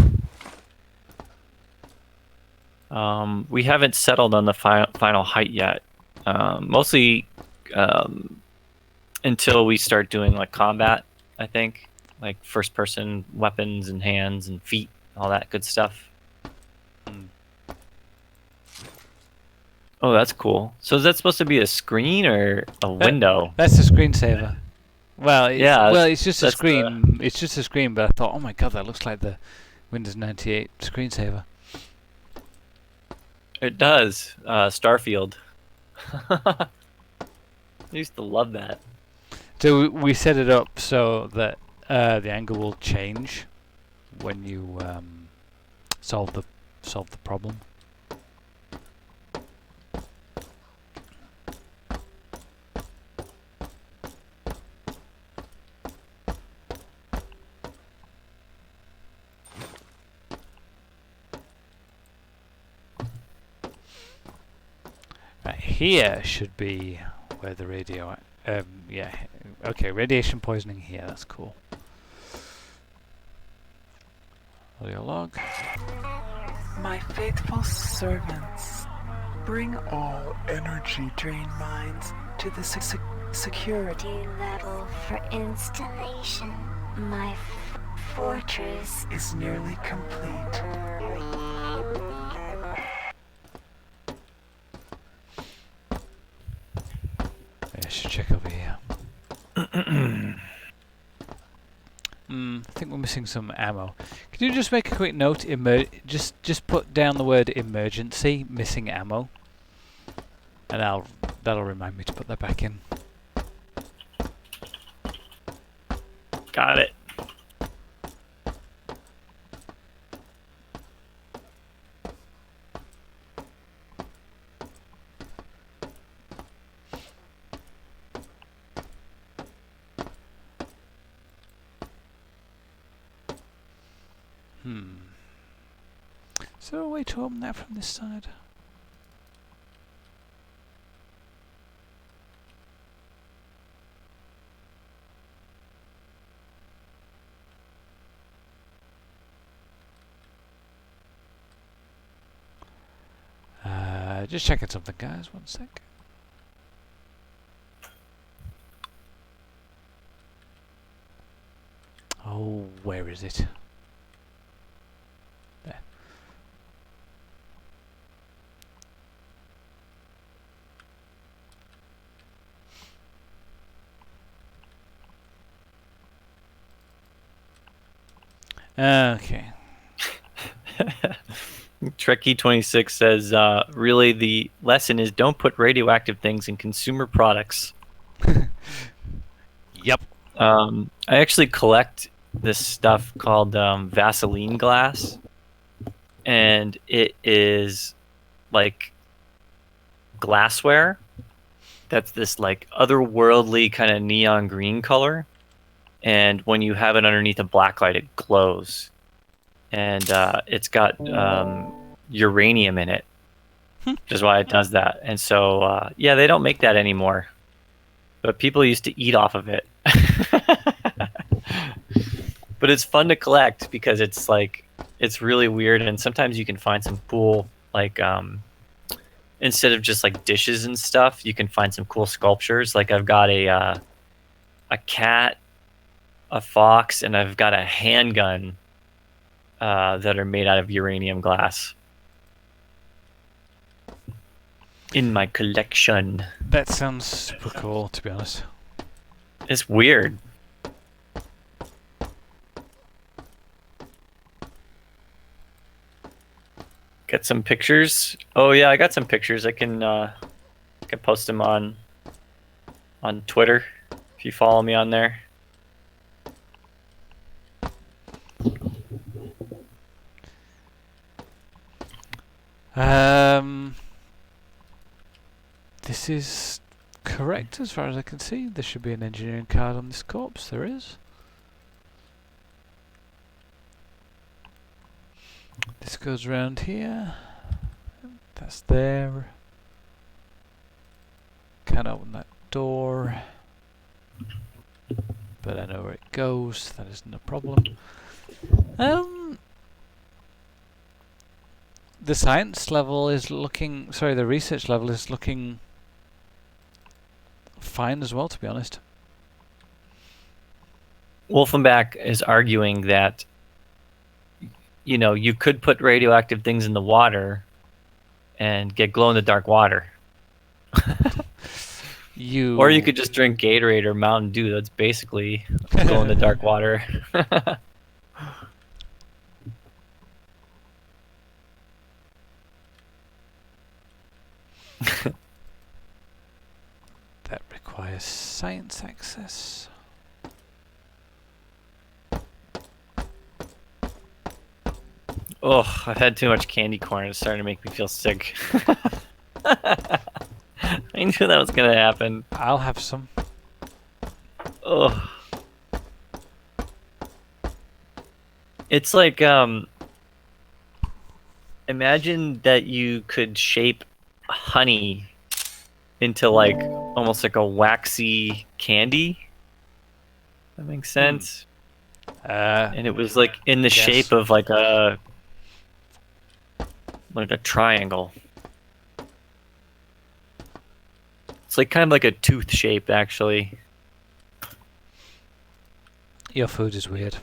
We haven't settled on the final height yet. Mostly until we start doing like combat, I think. Like first person weapons and hands and feet, all that good stuff. Oh, that's cool. So is that supposed to be a screen or a window? That's a screensaver. Well, it's just a that's screen. It's just a screen, but I thought, oh my god, that looks like the Windows 98 screensaver. It does. Starfield. I used to love that. So we set it up so that the angle will change when you solve the problem. Here should be where the yeah, okay, radiation poisoning here, that's cool. Audio log. My faithful servants, bring all energy drain mines to the security level for installation. My fortress is nearly complete. I should check over here. I think we're missing some ammo. Can you just make a quick note? Just put down the word emergency, missing ammo, and that'll remind me to put that back in. Got it. Is there a way to open that from this side? Just checking something, guys. 1 sec. Oh, where is it? There. Okay. Trekkie26 says, really, the lesson is don't put radioactive things in consumer products. Yep. I actually collect this stuff called Vaseline glass, and it is like glassware that's this like otherworldly kind of neon green color, and when you have it underneath a black light, it glows. and it's got uranium in it, which is why it does that. And so, yeah, they don't make that anymore, but people used to eat off of it. But it's fun to collect because it's like it's really weird, and sometimes you can find some cool like instead of just like dishes and stuff, you can find some cool sculptures. Like I've got a cat, a fox, and I've got a handgun that are made out of uranium glass in my collection. That sounds super cool, to be honest. It's weird. Get some pictures. Oh yeah, I got some pictures. I can post them on Twitter if you follow me on there. This is correct as far as I can see. There should be an engineering card on this corpse. There is. This goes around here. That's there. Can't open that door. But I know where it goes. That isn't a problem. The science level is looking... Sorry, the research level is looking fine as well, to be honest. Wolfenbach is arguing that you could put radioactive things in the water and get glow-in-the-dark water. Or you could just drink Gatorade or Mountain Dew. That's basically glow-in-the-dark water. That requires science access. Oh, I've had too much candy corn. It's starting to make me feel sick. I knew that was gonna happen. I'll have some. Oh. It's like, imagine that you could shape honey into like almost like a waxy candy. That makes sense. And it was like in the shape of like a triangle. It's like kind of like a tooth shape, actually. Your food is weird.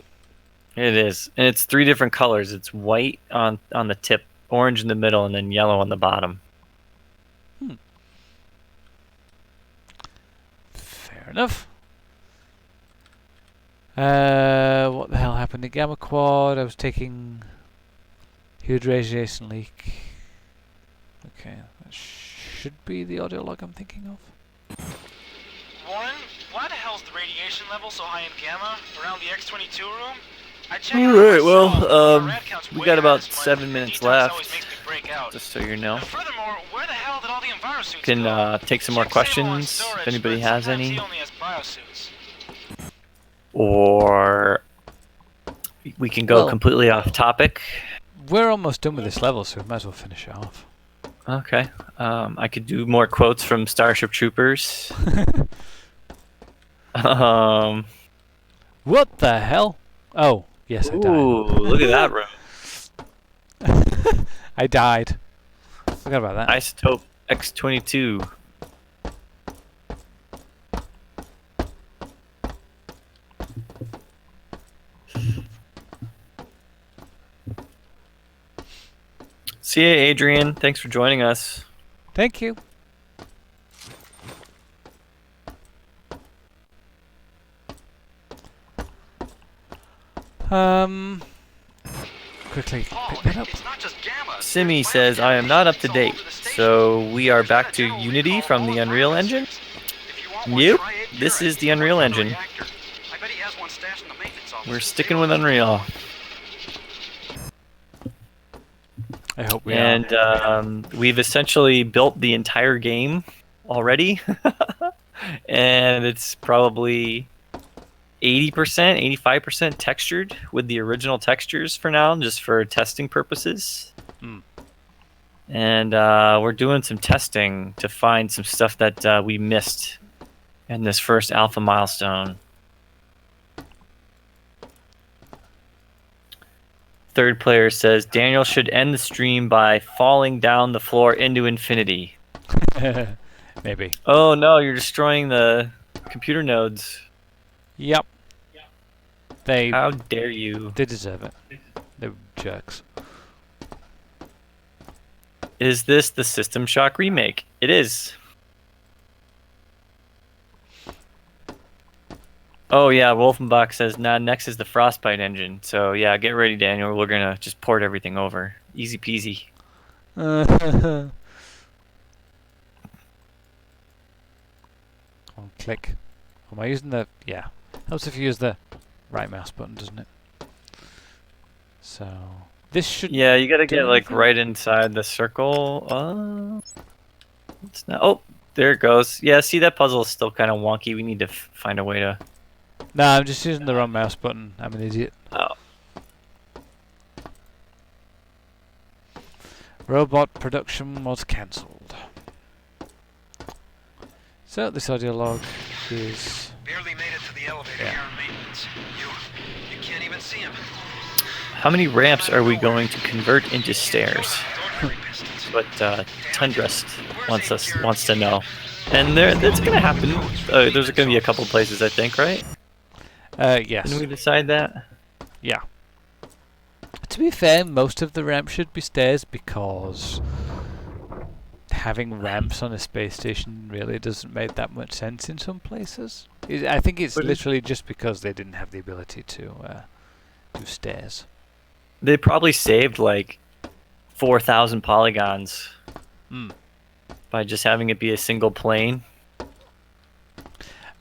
It is, and it's 3 different colors. It's white on the tip, orange in the middle, and then yellow on the bottom. Fair enough. What the hell happened to Gamma Quad? I was taking huge radiation leak. Okay, that should be the audio log I'm thinking of. Warren, why the hell's the radiation level so high in Gamma around the X-22 room? I checked All right, well, we got about 7 minutes left, just so you know. Furthermore, where the hell did all the envirosuits Can take some more questions if anybody has any. Or we can go completely off topic. We're almost done with this level, so we might as well finish it off. Okay. I could do more quotes from Starship Troopers. What the hell? Oh, yes, I died. Ooh, look at that room. I died. Forgot about that. Isotope X-22. See you, Adrian. Thanks for joining us. Thank you. Quickly pick that up. Simi says, I am not up to date. So we are back to Unity from the Unreal Engine? Yep, this is the Unreal Engine. We're sticking with Unreal. I hope we are. And we've essentially built the entire game already. And it's probably 80%, 85% textured with the original textures for now, just for testing purposes. And we're doing some testing to find some stuff that we missed in this first alpha milestone. Third player says Daniel should end the stream by falling down the floor into infinity. Maybe. Oh no, you're destroying the computer nodes. Yep. How dare you? They deserve it. They're jerks. Is this the System Shock remake? It is. Oh yeah, Wolfenbach says, nah, next is the Frostbite engine. So yeah, get ready, Daniel. We're gonna just port everything over. Easy peasy. I'll click. Am I using the... Yeah. Helps if you use the right mouse button, doesn't it? So... This should... Yeah, you gotta get like right inside the circle. It's not... Oh, there it goes. Yeah, see, that puzzle is still kind of wonky. We need to find a way to... Nah, I'm just using the wrong mouse button. I'm an idiot. Oh. Robot production was cancelled. So this audio log is... Barely made it to the elevator here on maintenance. You can't even see him. How many ramps are we going to convert into stairs? But Tundrust wants to know. And that's gonna happen. There's gonna be a couple places, I think, right? Yes. Didn't we decide that? Yeah. To be fair, most of the ramps should be stairs because having ramps on a space station really doesn't make that much sense in some places. I think it's literally just because they didn't have the ability to do stairs. They probably saved like 4,000 polygons by just having it be a single plane.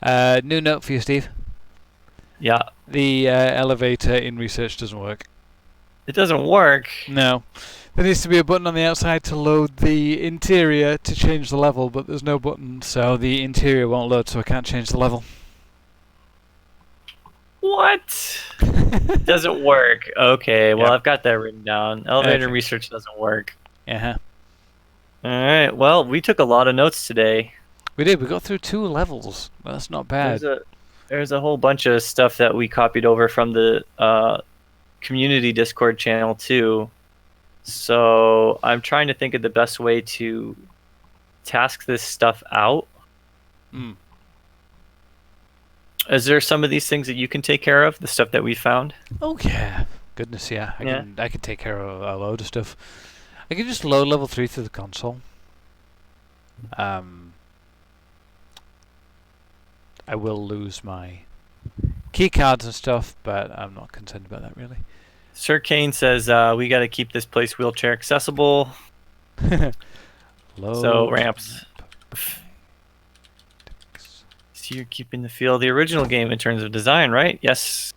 New note for you, Steve. Yeah. The elevator in research doesn't work. It doesn't work? No. There needs to be a button on the outside to load the interior to change the level, but there's no button, so the interior won't load, so I can't change the level. What? Doesn't work. Okay, well, I've got that written down. Elevator Okay. research doesn't work. Uh-huh. Alright, well, we took a lot of notes today. We did. We got through 2 levels. That's not bad. There's a whole bunch of stuff that we copied over from the community Discord channel, too. So I'm trying to think of the best way to task this stuff out. Is there some of these things that you can take care of, the stuff that we found? Oh yeah, goodness yeah. I can take care of a load of stuff. I can just load level 3 through the console. I will lose my keycards and stuff, but I'm not concerned about that really. Sir Kane says we got to keep this place wheelchair accessible. So ramps. So you're keeping the feel of the original game in terms of design, right? Yes.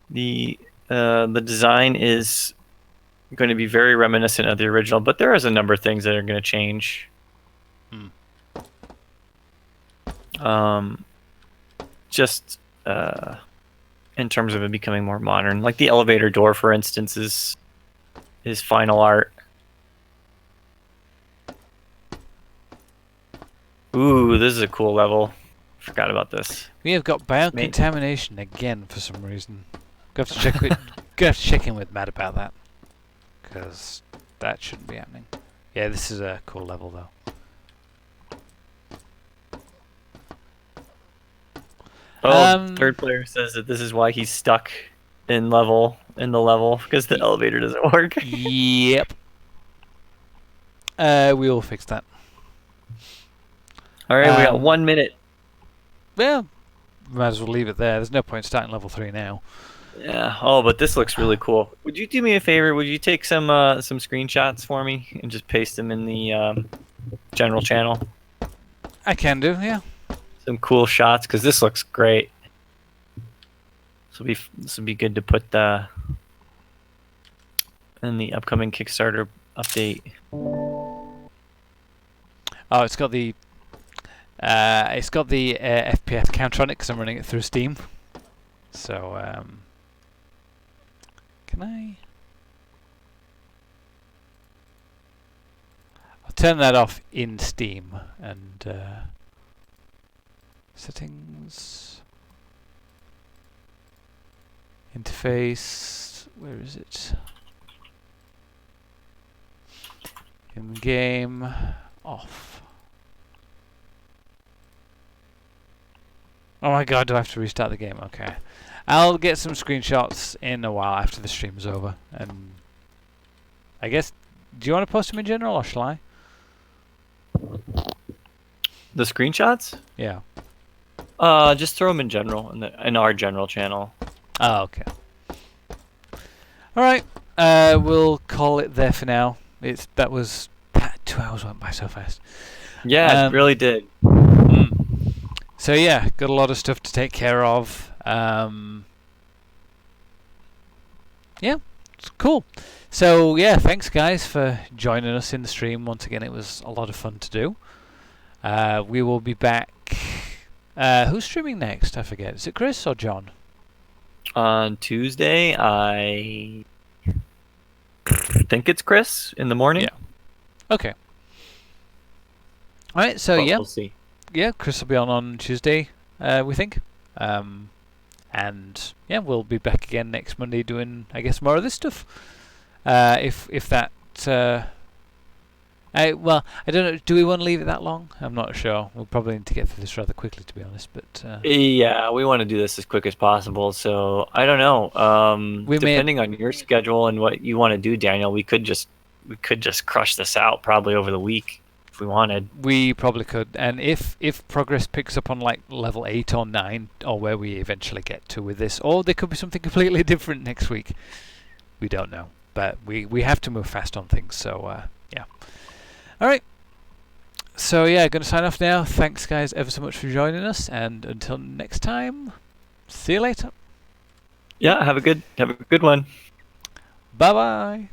The design is going to be very reminiscent of the original, but there is a number of things that are going to change. Just in terms of it becoming more modern, like the elevator door, for instance, is final art. Ooh, this is a cool level. Forgot about this. We have got biocontamination again for some reason. Go have to check with, go have to check in with Matt about that, because that shouldn't be happening. Yeah, this is a cool level though. Oh, third player says that this is why he's stuck in the level because the elevator doesn't work. Yep. We will fix that. All right, we got 1 minute. Well, might as well leave it there. There's no point starting level 3 now. Yeah. Oh, but this looks really cool. Would you do me a favor? Would you take some screenshots for me and just paste them in the general channel? I can do, yeah. Some cool shots, because this looks great. This will be good to put in the upcoming Kickstarter update. Oh, it's got the FPS counter on it because I'm running it through Steam. So, can I? I'll turn that off in Steam and settings, interface. Where is it? In game, off. Oh my god, do I have to restart the game? Okay. I'll get some screenshots in a while after the stream's over. And I guess, do you want to post them in general or shall I? The screenshots? Yeah. Just throw them in general, in our general channel. Oh, okay. Alright, we'll call it there for now. That 2 hours went by so fast. Yeah, it really did. So yeah, got a lot of stuff to take care of. Yeah, it's cool. So yeah, thanks guys for joining us in the stream. Once again, it was a lot of fun to do. We will be back. Who's streaming next? I forget. Is it Chris or John? On Tuesday, I think it's Chris in the morning. Yeah. Okay. All right. So But yeah, we'll see. yeah, Chris will be on Tuesday. We think. And yeah, we'll be back again next Monday doing, I guess, more of this stuff. If that. Well, I don't know. Do we want to leave it that long? I'm not sure. We'll probably need to get through this rather quickly, to be honest. But Yeah, we want to do this as quick as possible. So I don't know. Depending on your schedule and what you want to do, Daniel, we could just crush this out probably over the week if we wanted. we probably could. And if progress picks up on like level 8 or 9, or where we eventually get to with this, or there could be something completely different next week. We don't know. But we have to move fast on things. So yeah. All right. So yeah, going to sign off now. Thanks guys ever so much for joining us, and until next time, see you later. Yeah, have a good one. Bye bye.